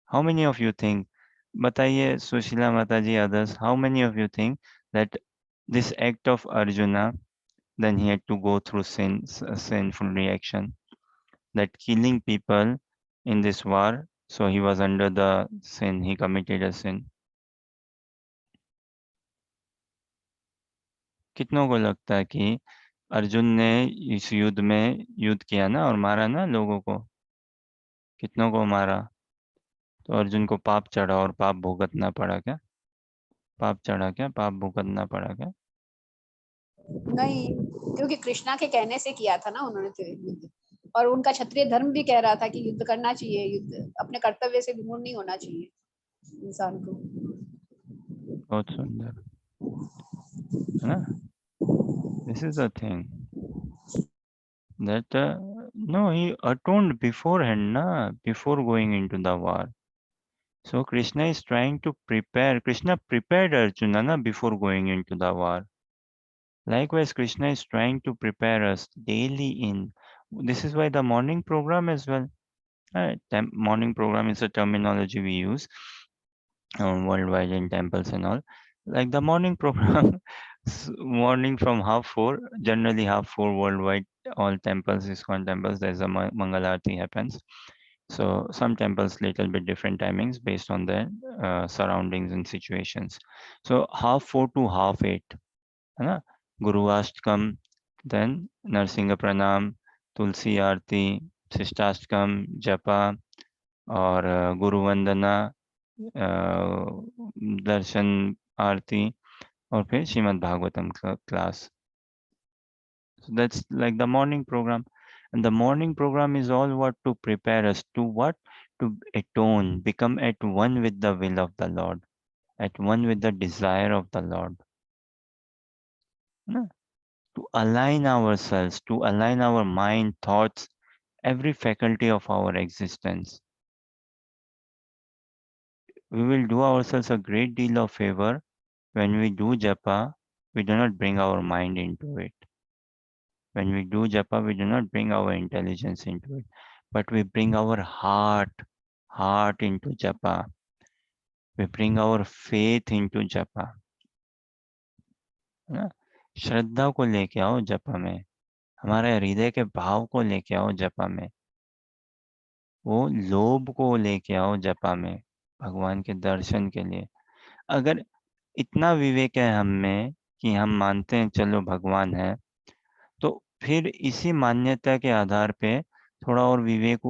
How many of you think, बताइए Sushila Mataji, others, how many of you think that this act of Arjuna, then he had to go through sinful reaction, that killing people in this war, so he was under the sin, he committed a sin. कितनों को लगता है कि अर्जुन ने इस युद्ध में युद्ध किया ना और मारा ना लोगों को, कितनों को मारा, तो अर्जुन को पाप चढ़ा और पाप भुगतना पड़ा क्या? पाप चढ़ा क्या? पाप भुगतना पड़ा क्या? नहीं, क्योंकि कृष्णा के कहने से किया था ना उन्होंने तो युद्ध, और उनका क्षत्रिय धर्म भी कह रहा था कि युद्ध करना चाहिए, युद्ध अपने कर्तव्य से विमूढ़ नहीं होना चाहिए इंसान को। बहुत सुंदर है ना? This is the thing that no, he atoned beforehand, na, before going into the war. So Krishna is trying to prepare. Krishna prepared Arjuna na, before going into the war. Likewise, Krishna is trying to prepare us daily in. This is why the morning program as well. Morning program is a terminology we use worldwide in temples and all. Like the morning program, morning from half 4, generally half 4 worldwide, all temples, ISKCON temples, there's a Mangalarti happens. So some temples little bit different timings based on their surroundings and situations. So half 4 to half 8, है ना? Guru Ashtkam, then Narsinga Pranam, Tulsi Aarti, Sishtastkam, Japa, और गुरु वंदना, दर्शन आरती और फिर Shrimad Bhagavatam class. So that's like the morning program. And the morning program is all what to prepare us to what? To atone, become at one with the will of the Lord, at one with the desire of the Lord. No? To align ourselves, to align our mind, thoughts, every faculty of our existence. We will do ourselves a great deal of favor when we do japa, we do not bring our mind into it. When we do japa, we do not bring our intelligence into it, but we bring our heart into japa. We bring our faith into japa. है ना? श्रद्धा को लेके आओ जपा में, हमारे हृदय के भाव को लेके आओ जपा में, वो लोभ को लेके आओ जपा में, भगवान के दर्शन के लिए। अगर इतना विवेक है हम में कि हम मानते हैं चलो भगवान है, तो फिर इसी मान्यता के आधार पे थोड़ा और विवेक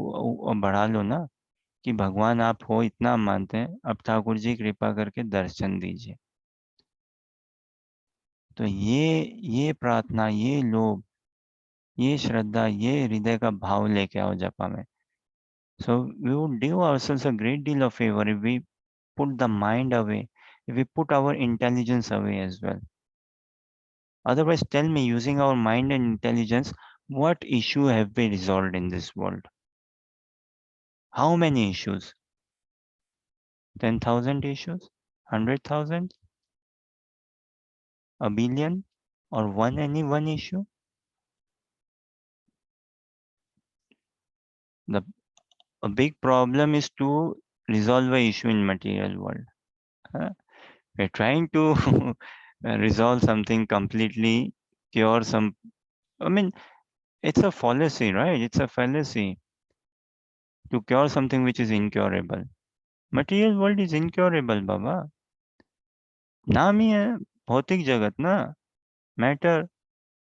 बढ़ा लो ना कि भगवान आप हो, इतना मानते हैं, अब ठाकुर जी कृपा करके दर्शन दीजिए। तो ये प्रार्थना, ये लोभ, ये श्रद्धा, ये हृदय का भाव लेके आओ जपा में। So we would do ourselves a great deal of favor if we put the mind away, if we put our intelligence away as well. Otherwise, tell me, using our mind and intelligence, what issue have we resolved in this world? How many issues? 10,000 issues? 100,000? a billion, or any one issue? A big problem is to resolve a issue in material world. Huh? We're trying to resolve something completely, cure some. I mean, it's a fallacy, right? It's a fallacy to cure something which is incurable. Material world is incurable, Baba. नाम ही है भौतिक जगत ना, matter.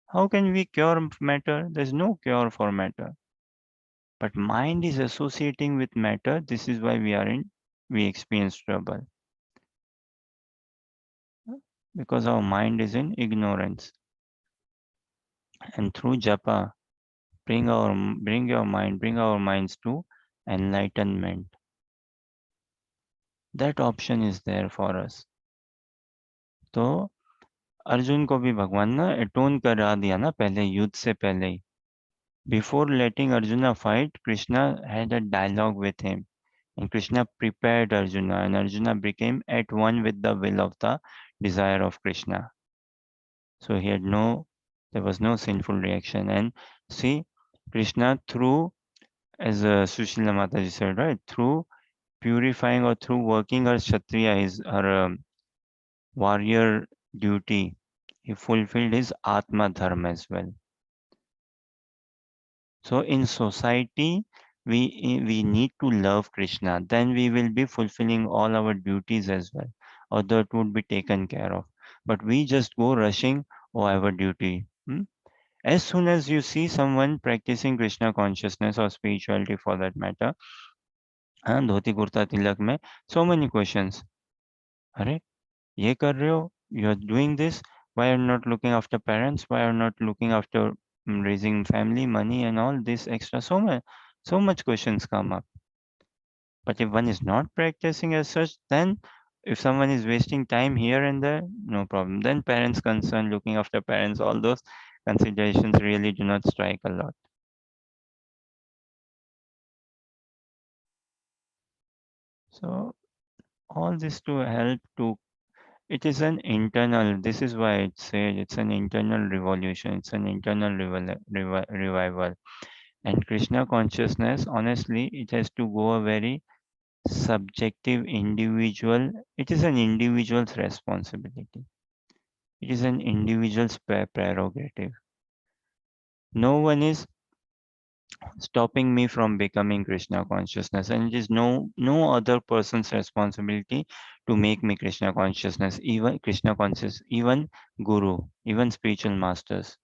How can we cure matter? There's no cure for matter. But mind is associating with matter. This is why we experience trouble. Because our mind is in ignorance. And through japa, bring our minds to enlightenment. That option is there for us. तो अर्जुन को भी भगवान ने एटोन करा दिया ना पहले, युद्ध से पहले ही. Before letting Arjuna fight, Krishna had a dialogue with him. And Krishna prepared Arjuna, and Arjuna became at one with the will of the desire of Krishna. So there was no sinful reaction. And see, Krishna through, as Sushila Mataji said, right, through purifying or through working her Kshatriya, her warrior duty, he fulfilled his Atma Dharma as well. So in society, we need to love Krishna. Then we will be fulfilling all our duties as well, or that would be taken care of. But we just go rushing, oh, I have a duty. As soon as you see someone practicing Krishna consciousness or spirituality for that matter, dhoti kurta तिलक में, so many questions. अरे ये कर रहे हो, you are doing this, why are you not looking after parents, why are you not looking after raising family, money and all this extra, so much questions come up. But if one is not practicing as such, then if someone is wasting time here and there, no problem. Then parents concern, looking after parents, all those considerations really do not strike a lot. So all this to help to, it is an internal, this is why it said it's an internal revolution, it's an internal revival. And Krishna consciousness, honestly, it has to go a very subjective, individual, it is an individual's responsibility. It is an individual's prerogative. No one is stopping me from becoming Krishna consciousness, and it is no other person's responsibility to make me Krishna consciousness, even Krishna conscious, even Guru, even spiritual masters.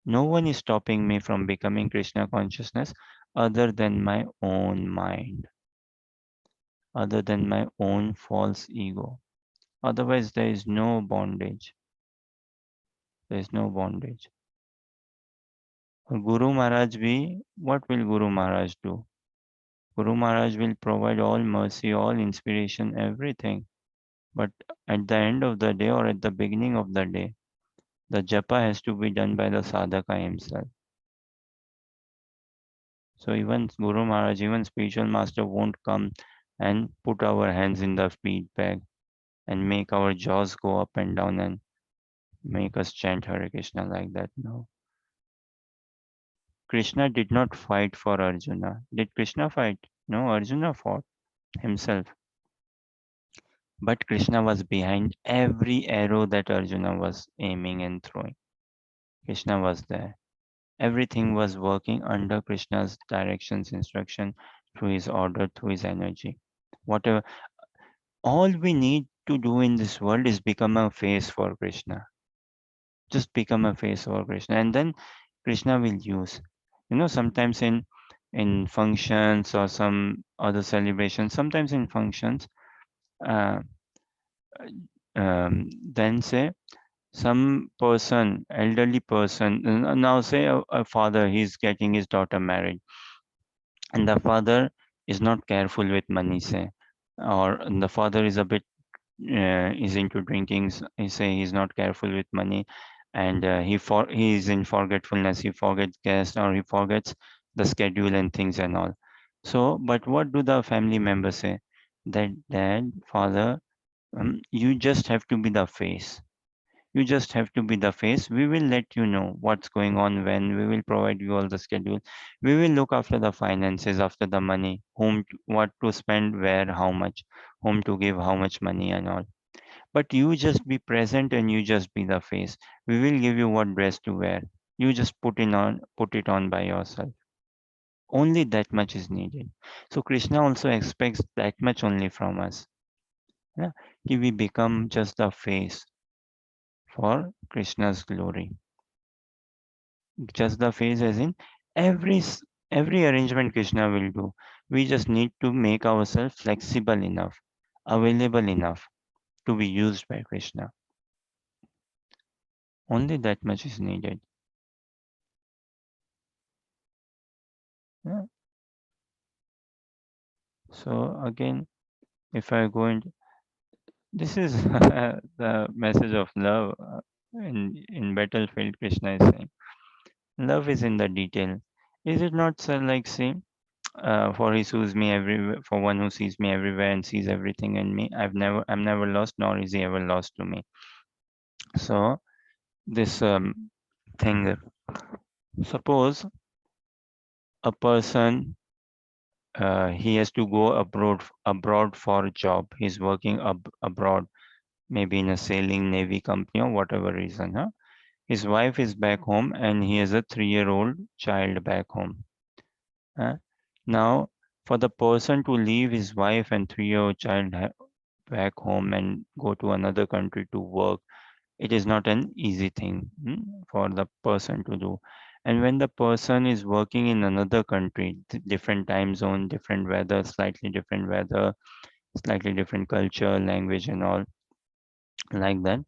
No one is stopping me from becoming Krishna consciousness other than my own mind, other than my own false ego. Otherwise, there is no bondage. There is no bondage. Guru Maharaj what will Guru Maharaj do? Guru Maharaj will provide all mercy, all inspiration, everything. But at the end of the day or at the beginning of the day, the japa has to be done by the sadhaka himself. So even Guru Maharaj, even spiritual master won't come and put our hands in the feedback and make our jaws go up and down and make us chant Hare Krishna like that. No. Krishna did not fight for Arjuna. Did Krishna fight? No, Arjuna fought himself. But Krishna was behind every arrow that Arjuna was aiming and throwing. Krishna was there. Everything was working under Krishna's directions, instruction, through his order, through his energy. Whatever, all we need to do in this world is become a face for Krishna. Just become a face for Krishna, and then Krishna will use. Sometimes in functions or some other celebrations, sometimes in functions, uh, then say some person, elderly person, now say a father, he's getting his daughter married, and the father is not careful with money, say, or the father is a bit is into drinking, say he's not careful with money, and he is in forgetfulness, he forgets guests or he forgets the schedule and things and all. So, but what do the family members say? That dad, father, You just have to be the face. You just have to be the face. We will let you know what's going on when. We will provide you all the schedule. We will look after the finances, after the money, what to spend, where, how much, whom to give, how much money and all. But you just be present and you just be the face. We will give you what dress to wear. You just put it on by yourself. Only that much is needed. So Krishna also expects that much only from us. Yeah? Ki we become just the face for Krishna's glory. Just the face as in every every arrangement Krishna will do. We just need to make ourselves flexible enough, available enough to be used by Krishna. Only that much is needed. Yeah. So again, if I go into this is the message of love in battlefield. Krishna is saying, love is in the detail. Is it not, sir? Like saying, for he sees me everywhere. For one who sees me everywhere and sees everything in me, I'm never lost, nor is he ever lost to me. So this thing. Suppose a person he has to go abroad for a job. He's working abroad, maybe in a sailing navy company or whatever reason. Huh? His wife is back home and he has a 3-year-old child back home. Huh? Now, for the person to leave his wife and 3-year-old child back home and go to another country to work, it is not an easy thing for the person to do. And when the person is working in another country, different time zone, different weather, slightly different culture, language, and all like that.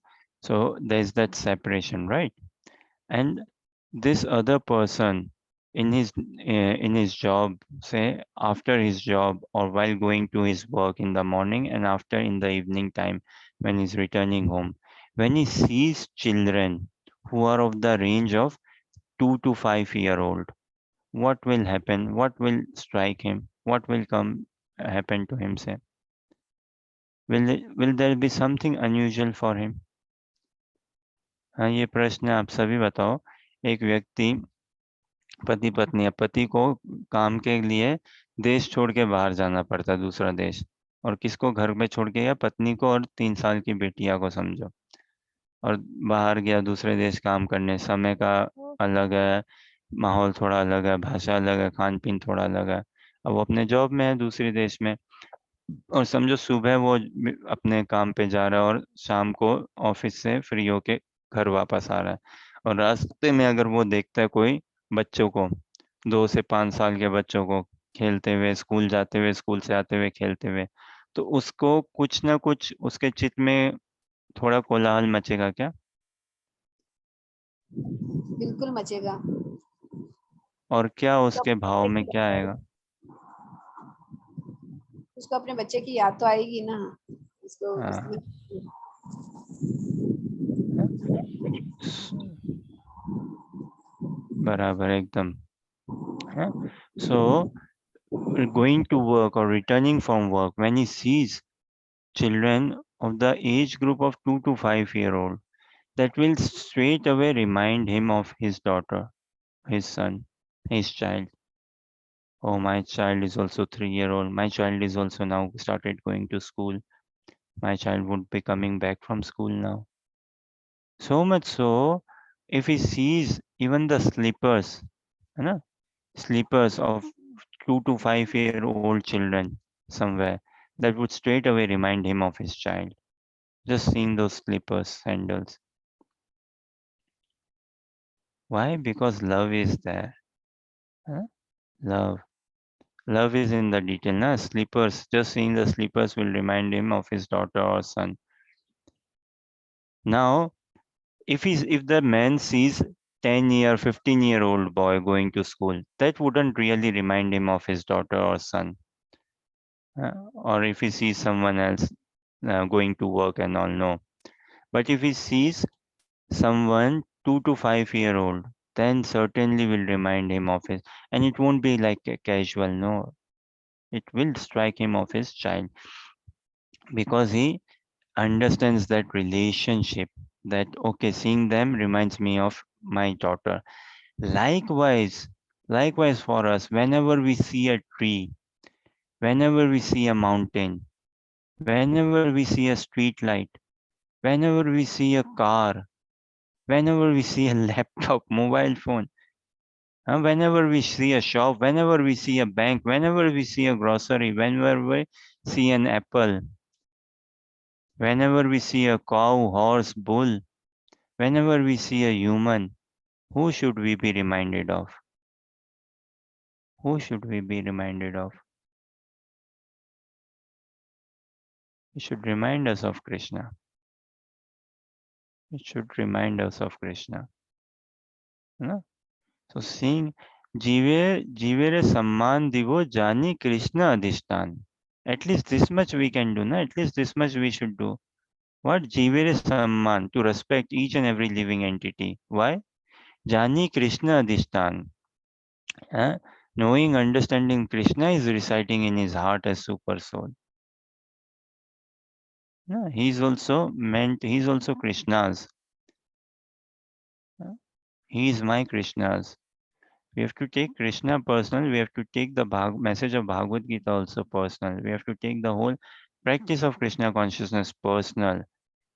So there's that separation, right? And this other person in his job, say after his job or while going to his work in the morning and after in the evening time when he's returning home, when he sees children who are of the range of 2 to 5 year old, what will happen? What will strike him? What will come happen to him? Say, will there be something unusual for him? हाँ, ये प्रश्न आप सभी बताओ. एक व्यक्ति पति पत्नी है, पति को काम के लिए देश छोड़ के बाहर जाना पड़ता है, दूसरा देश, और किसको घर में छोड़ के गया? पत्नी को और 3 साल की बेटिया को समझो, और बाहर गया दूसरे देश काम करने. समय का अलग है, माहौल थोड़ा अलग है, भाषा अलग है, खान पीन थोड़ा अलग है. अब वो अपने जॉब में है दूसरे देश में, और समझो सुबह वो अपने काम पे जा रहा है और शाम को ऑफिस से फ्री होके घर वापस आ रहा है, और रास्ते में अगर वो देखता है कोई बच्चों को, 2 से 5 साल के बच्चों को खेलते हुए, स्कूल जाते हुए, स्कूल से आते हुए खेलते हुए, तो उसको कुछ ना कुछ उसके चित्त में थोड़ा कोलाहल मचेगा क्या? बिल्कुल मचेगा. और क्या उसके भाव में क्या आएगा? उसको अपने बच्चे की याद तो आएगी ना. उसको हाँ. बराबर एकदम. So going to work or returning from work, when he sees children of the age group of 2 to 5 year old, that will straight away remind him of his daughter, his son, his child. Oh, my child is also 3 year old. My child is also now started going to school. My child would be coming back from school now. So much so, if he sees even the slippers, है ना, slippers of 2 to 5 year old children somewhere, that would straight away remind him of his child. Just seeing those slippers, sandals. Why? Because love is there. Huh? Love. Love is in the detail. Na? Slippers. Just seeing the slippers will remind him of his daughter or son. Now, if the man sees 15-year-old boy going to school, that wouldn't really remind him of his daughter or son. Or if he sees someone else going to work and all, no. But if he sees someone 2 to 5 year old, then certainly will remind him of his, and it won't be like a casual, no. It will strike him of his child, because he understands that relationship, that okay, seeing them reminds me of my daughter. Likewise, likewise for us, whenever we see a tree, whenever we see a mountain, whenever we see a street light, whenever we see a car, whenever we see a laptop, mobile phone, whenever we see a shop, whenever we see a bank, whenever we see a grocery, whenever we see an apple, whenever we see a cow, horse, bull, whenever we see a human, who should we be reminded of? Who should we be reminded of? It should remind us of Krishna. It should remind us of Krishna. No? So seeing Jivere Samman Divo Jani Krishna Adhishtan. At least this much we can do, no? At least this much we should do. What? Jivere Samman, to respect each and every living entity. Why? Jani Krishna Adhishtan. Uh, Knowing, understanding Krishna is residing in his heart as super soul. Yeah, he's also Krishna's. He is my Krishna's. We have to take Krishna personal. We have to take the message of Bhagavad Gita also personal. We have to take the whole practice of Krishna consciousness personal.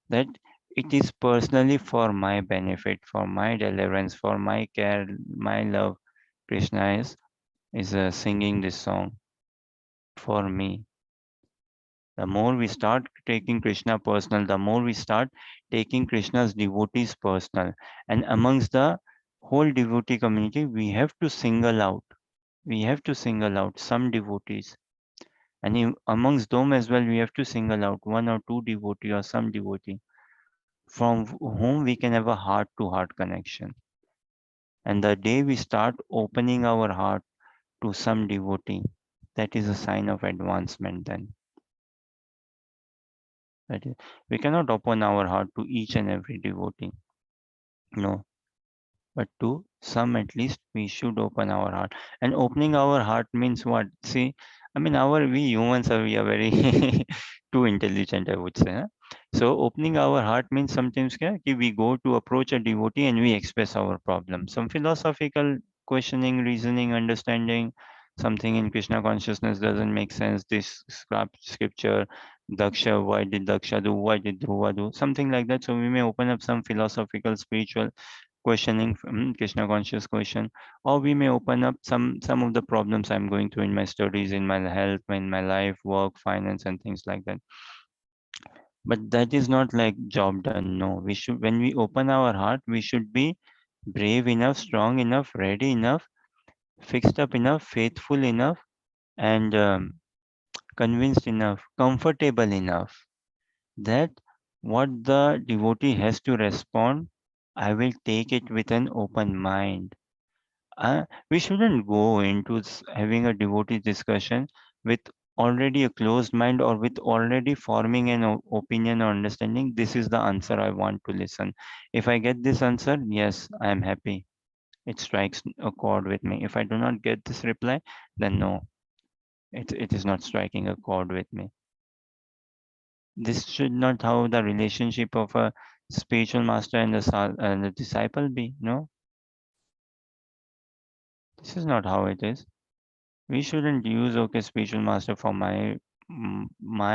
That it is personally for my benefit, for my deliverance, for my care, my love. Krishna is singing this song for me. The more we start taking Krishna personal, the more we start taking Krishna's devotees personal. And amongst the whole devotee community, we have to single out. We have to single out some devotees. And amongst them as well, we have to single out one or two devotee or some devotee from whom we can have a heart to heart connection. And the day we start opening our heart to some devotee, that is a sign of advancement then. That is, we cannot open our heart to each and every devotee. No. But to some at least we should open our heart. And opening our heart means what? See, I mean, we humans are, we are very too intelligent, I would say. Huh? So opening our heart means sometimes we go to approach a devotee and we express our problem. Some philosophical questioning, reasoning, understanding, something in Krishna consciousness doesn't make sense. This scripture, Daksha, why did Daksha do? Why did Dhruva do? Something like that. So we may open up some philosophical, spiritual questioning from Krishna conscious question, or we may open up some of the problems I'm going through in my studies, in my health, in my life, work, finance, and things like that. But that is not like job done. No, we should, when we open our heart, we should be brave enough, strong enough, ready enough, fixed up enough, faithful enough, and convinced enough, comfortable enough that what the devotee has to respond, I will take it with an open mind. We shouldn't go into having a devotee discussion with already a closed mind or with already forming an opinion or understanding. This is the answer I want to listen. If I get this answer, yes, I am happy. It strikes a chord with me. If I do not get this reply, then no, it is not striking a chord with me. This should not how the relationship of a spiritual master and the disciple be. No, this is not how it is. We shouldn't use okay spiritual master for my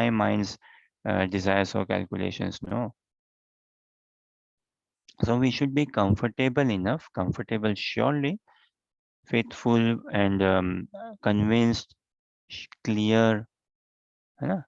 mind's desires or calculations. No. So we should be comfortable enough, comfortable surely, faithful and convinced, clear, है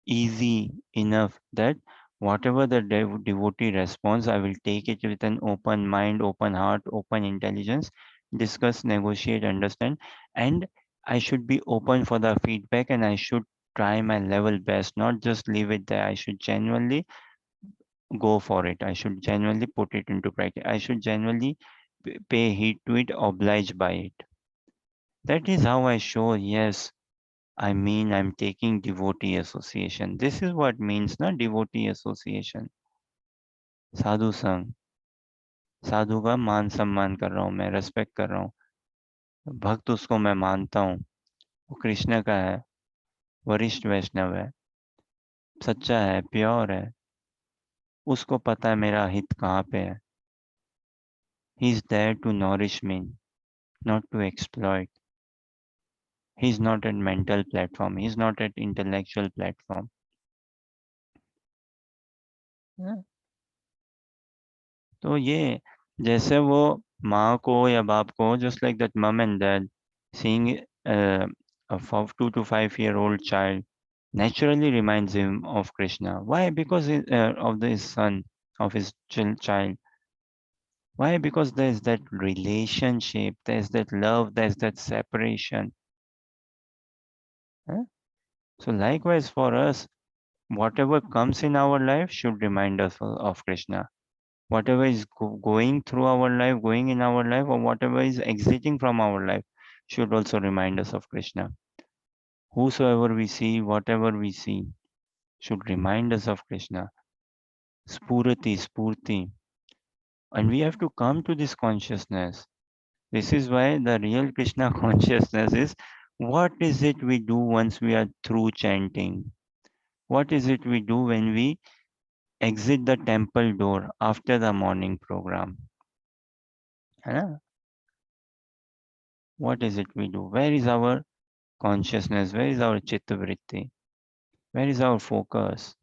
easy enough that whatever the devotee responds, I will take it with an open mind, open heart, open intelligence, discuss, negotiate, understand, and I should be open for the feedback and I should try my level best, not just leave it there. I should genuinely go for it. I should genuinely put it into practice. I should genuinely pay heed to it, oblige by it. That is how I show, yes, I mean, I'm taking devotee association. This is what means na devotee association. साधु संग, साधु का मान सम्मान कर रहा हूँ मैं, respect कर रहा हूँ, भक्त उसको मैं मानता हूँ, वो कृष्ण का है, वरिष्ठ वैष्णव है, सच्चा है, प्योर है, उसको पता है मेरा हित कहाँ पे है. He is there to nourish me, not to exploit. He is not at mental platform. He is not at intellectual platform. हाँ, तो ये जैसे वो माँ को या बाप को, just like that mom and dad seeing a 2 to 5-year-old child naturally reminds him of Krishna. Why? Because of his son, of his child. Why? Because there's that relationship, there's that love, there's that separation. Huh? So likewise for us, whatever comes in our life should remind us of Krishna. Whatever is going through our life, going in our life, or whatever is exiting from our life should also remind us of Krishna. Whosoever we see, whatever we see, should remind us of Krishna. Spurati, spurti. And we have to come to this consciousness. This is why the real Krishna consciousness is, what is it we do once we are through chanting? What is it we do when we exit the temple door after the morning program? Huh? What is it we do? Where is our consciousness? Where is our chitta vritti? Where is our focus?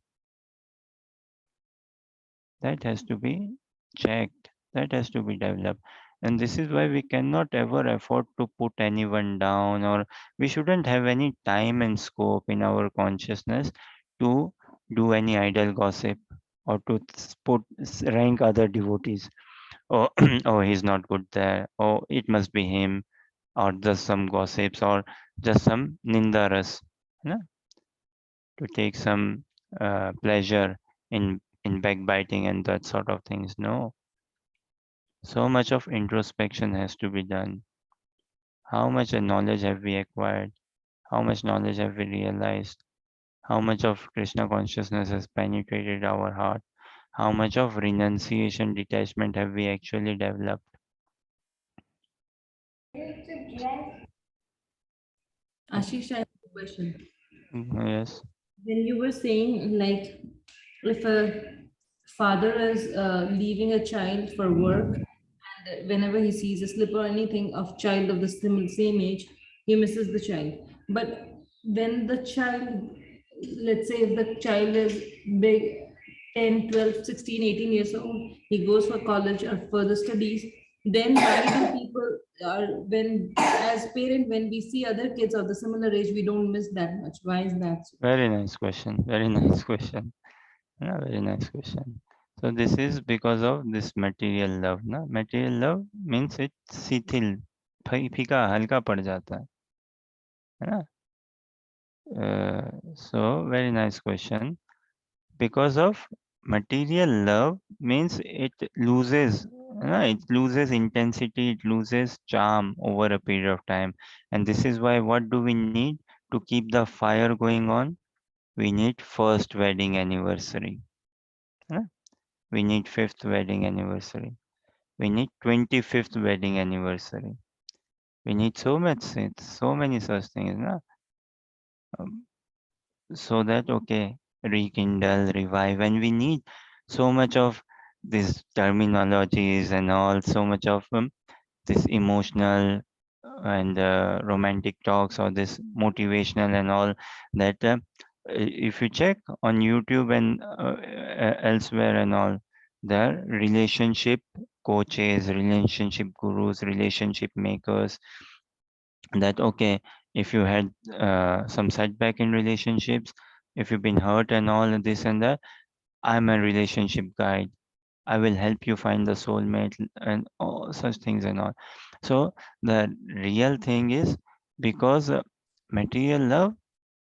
That has to be checked. That has to be developed. And this is why we cannot ever afford to put anyone down, or we shouldn't have any time and scope in our consciousness to do any idle gossip or to rank other devotees. Oh, oh, he's not good there. Oh, it must be him, or just some gossips, or just some nindaras, no? To take some pleasure in backbiting and that sort of things. No, so much of introspection has to be done. How much knowledge have we acquired? How much knowledge have we realized? How much of Krishna consciousness has penetrated our heart? How much of renunciation, detachment have we actually developed? Ashish, I have a question. Yes. When you were saying, like, if a father is leaving a child for work, and whenever he sees a slip or anything of child of the same age, he misses the child. But when the child, let's say if the child is big, 10, 12, 16, 18 years old, he goes for college or further studies, then why do people are, when as parent, when we see other kids of the similar age, we don't miss that much? Why is that so? Very nice question. Very nice question. Yeah, very nice question. So this is because of this material love. Na? Material love means it's शिथिल, फीका हल्का पड़ जाता है ना? So very nice question. Because of material love means it loses, it loses intensity, it loses charm over a period of time. And this is why what do we need to keep the fire going on? We need first wedding anniversary. Huh? We need fifth wedding anniversary. We need 25th wedding anniversary. We need so much, so many such things. Na? Um, so that, okay, rekindle, revive. And we need so much of these terminologies and all, so much of this emotional and romantic talks, or this motivational and all, that if you check on YouTube and elsewhere and all, there are relationship coaches, relationship gurus, relationship makers, that okay, if you had some setback in relationships, if you've been hurt and all and this and that, I'm a relationship guide. I will help you find the soulmate and all such things and all. So the real thing is, because material love,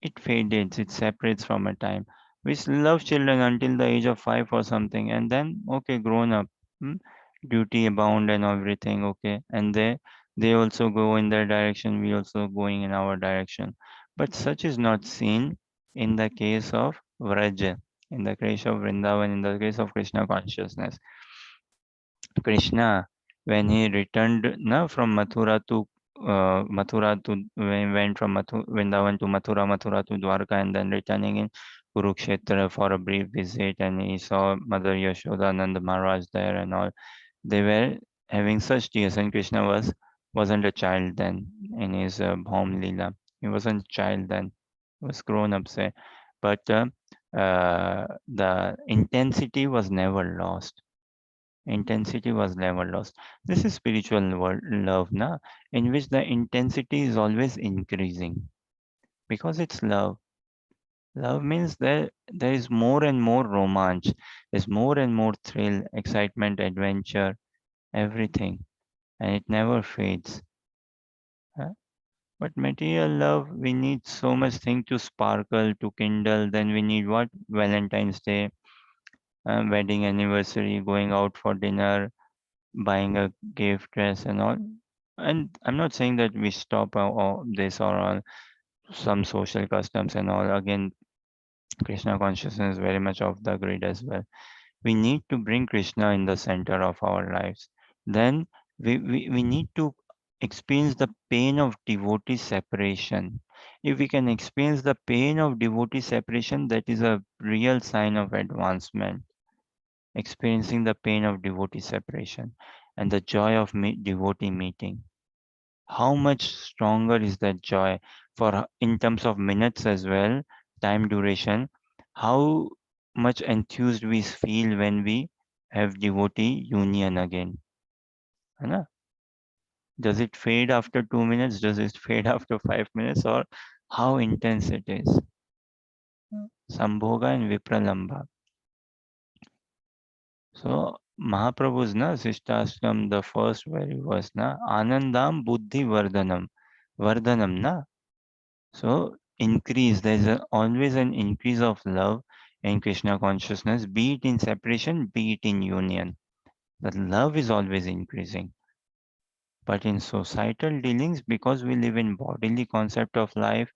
it fades, it separates from a time. We love children until the age of 5 or something, and then okay, grown up, hmm, duty bound and everything, okay, and they also go in their direction, we also going in our direction. But such is not seen in the case of Vraja, in the case of Vrindavan, in the case of Krishna consciousness. Krishna, when he returned from Mathura to when he went from Vrindavan to Mathura, Mathura to Dwarka, and then returning in Kurukshetra for a brief visit, and he saw Mother Yashoda, Nanda Maharaj there and all. They were having such tears, and Krishna wasn't a child then in his Bhaum Leela. He wasn't a child then. He was grown up, say. But the intensity was never lost. Intensity was never lost. This is spiritual love, na, in which the intensity is always increasing because it's love. Love means there is more and more romance, there's more and more thrill, excitement, adventure, everything, and it never fades. Huh? But material love, we need so much thing to sparkle, to kindle. Then we need what? Valentine's Day, wedding anniversary, going out for dinner, buying a gift, dress, and all. And I'm not saying that we stop all this or all some social customs and all. Again, Krishna consciousness is very much off the grid as well. We need to bring Krishna in the center of our lives. Then we need to experience the pain of devotee separation. If we can experience the pain of devotee separation, that is a real sign of advancement. Experiencing the pain of devotee separation and the joy of devotee meeting. How much stronger is that joy for in terms of minutes as well, time duration, how much enthused we feel when we have devotee union again, है ना? Does it fade after 2 minutes, does it fade after 5 minutes, or how intense it is? Sambhoga and Vipralamba. So Mahaprabhu's na Sishtastam, the first very verse na Anandam Buddhi Vardhanam. Vardhanam na. So increase, there's always an increase of love in Krishna consciousness, be it in separation, be it in union. The love is always increasing. But in societal dealings, because we live in bodily concept of life,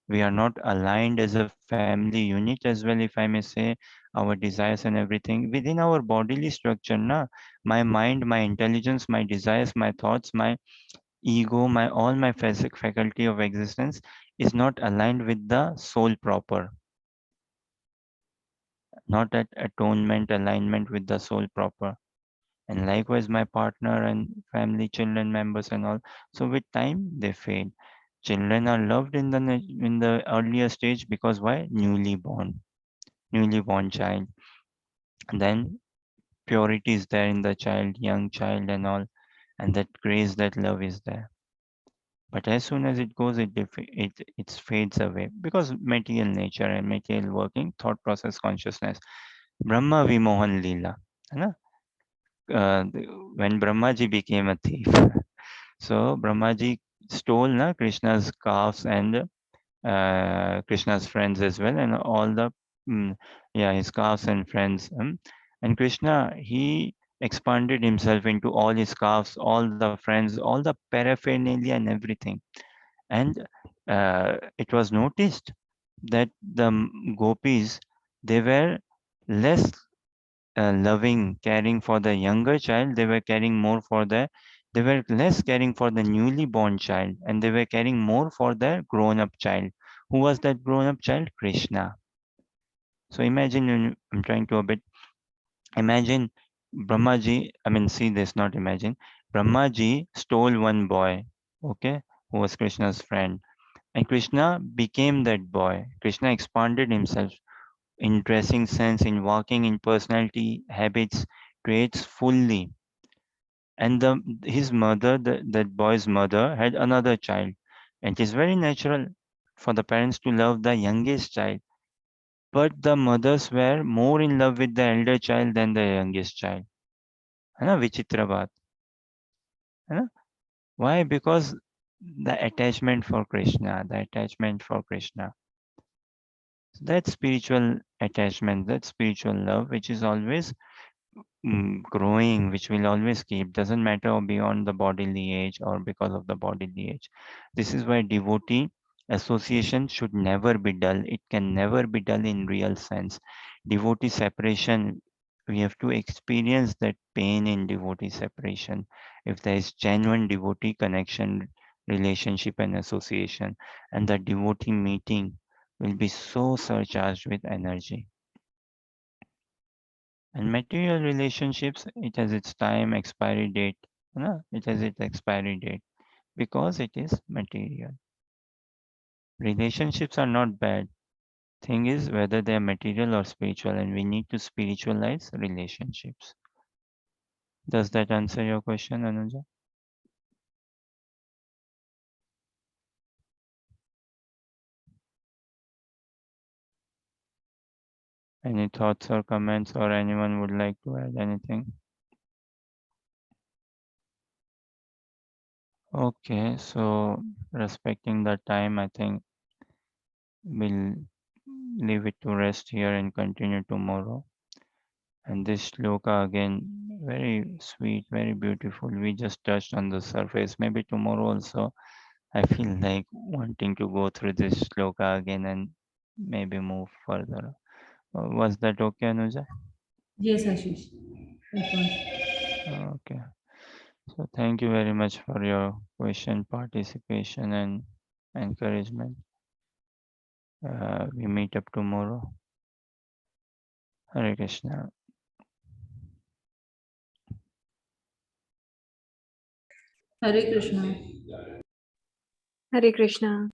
we are not aligned as a family unit as well, if I may say, our desires and everything. Within our bodily structure, na, my mind, my intelligence, my desires, my thoughts, my ego, my all my faculty of existence is not aligned with the soul proper, not at atonement, alignment with the soul proper. And likewise, my partner and family, children, members, and all. So with time, they fade. Children are loved in the earlier stage because why? Newly born child. And then purity is there in the child, young child, and all, and that grace, that love is there. But as soon as it goes, it fades away because material nature and material working, thought process, consciousness. Brahma Vimohan Leela. है ना? When Brahmaji became a thief, so Brahmaji stole na Krishna's calves and Krishna's friends as well, and all the his calves and friends. And Krishna, he expanded himself into all his calves, all the friends, all the paraphernalia and everything. And it was noticed that the gopis, they were less loving, caring for the younger child. They were caring more for they were less caring for the newly born child, and they were caring more for the grown up child. Who was that grown up child? Krishna. So imagine, I'm trying to a bit, imagine Brahmaji, I mean, see this, not imagine. Brahmaji stole one boy, okay, who was Krishna's friend. And Krishna became that boy. Krishna expanded himself in dressing sense, in walking, in personality, habits, traits fully. And his mother, that boy's mother, had another child. And it is very natural for the parents to love the youngest child. But the mothers were more in love with the elder child than the youngest child. है ना विचित्र बात है ना why because the attachment for Krishna, that spiritual attachment, that spiritual love, which is always growing, which will always keep, doesn't matter beyond the bodily age or because of the bodily age. This is why devotee association should never be dull. It can never be dull in real sense. Devotee separation, we have to experience that pain in devotee separation. If there is genuine devotee connection, relationship, and association, and the devotee meeting, will be so surcharged with energy. And material relationships, it has its time expiry date. No, it has its expiry date because it is material. Relationships are not bad. Thing is whether they are material or spiritual, and we need to spiritualize relationships. Does that answer your question, Anuja? Any thoughts or comments, or anyone would like to add anything? Okay, so respecting the time, I think we'll leave it to rest here and continue tomorrow. And this shloka again, very sweet, very beautiful. We just touched on the surface. Maybe tomorrow also I feel like wanting to go through this shloka again and maybe move further. Was that okay, Anuja? Yes, Ashish. That was. Okay. So thank you very much for your question, participation, and encouragement. We meet up tomorrow. Hare Krishna. Hare Krishna. Hare Krishna.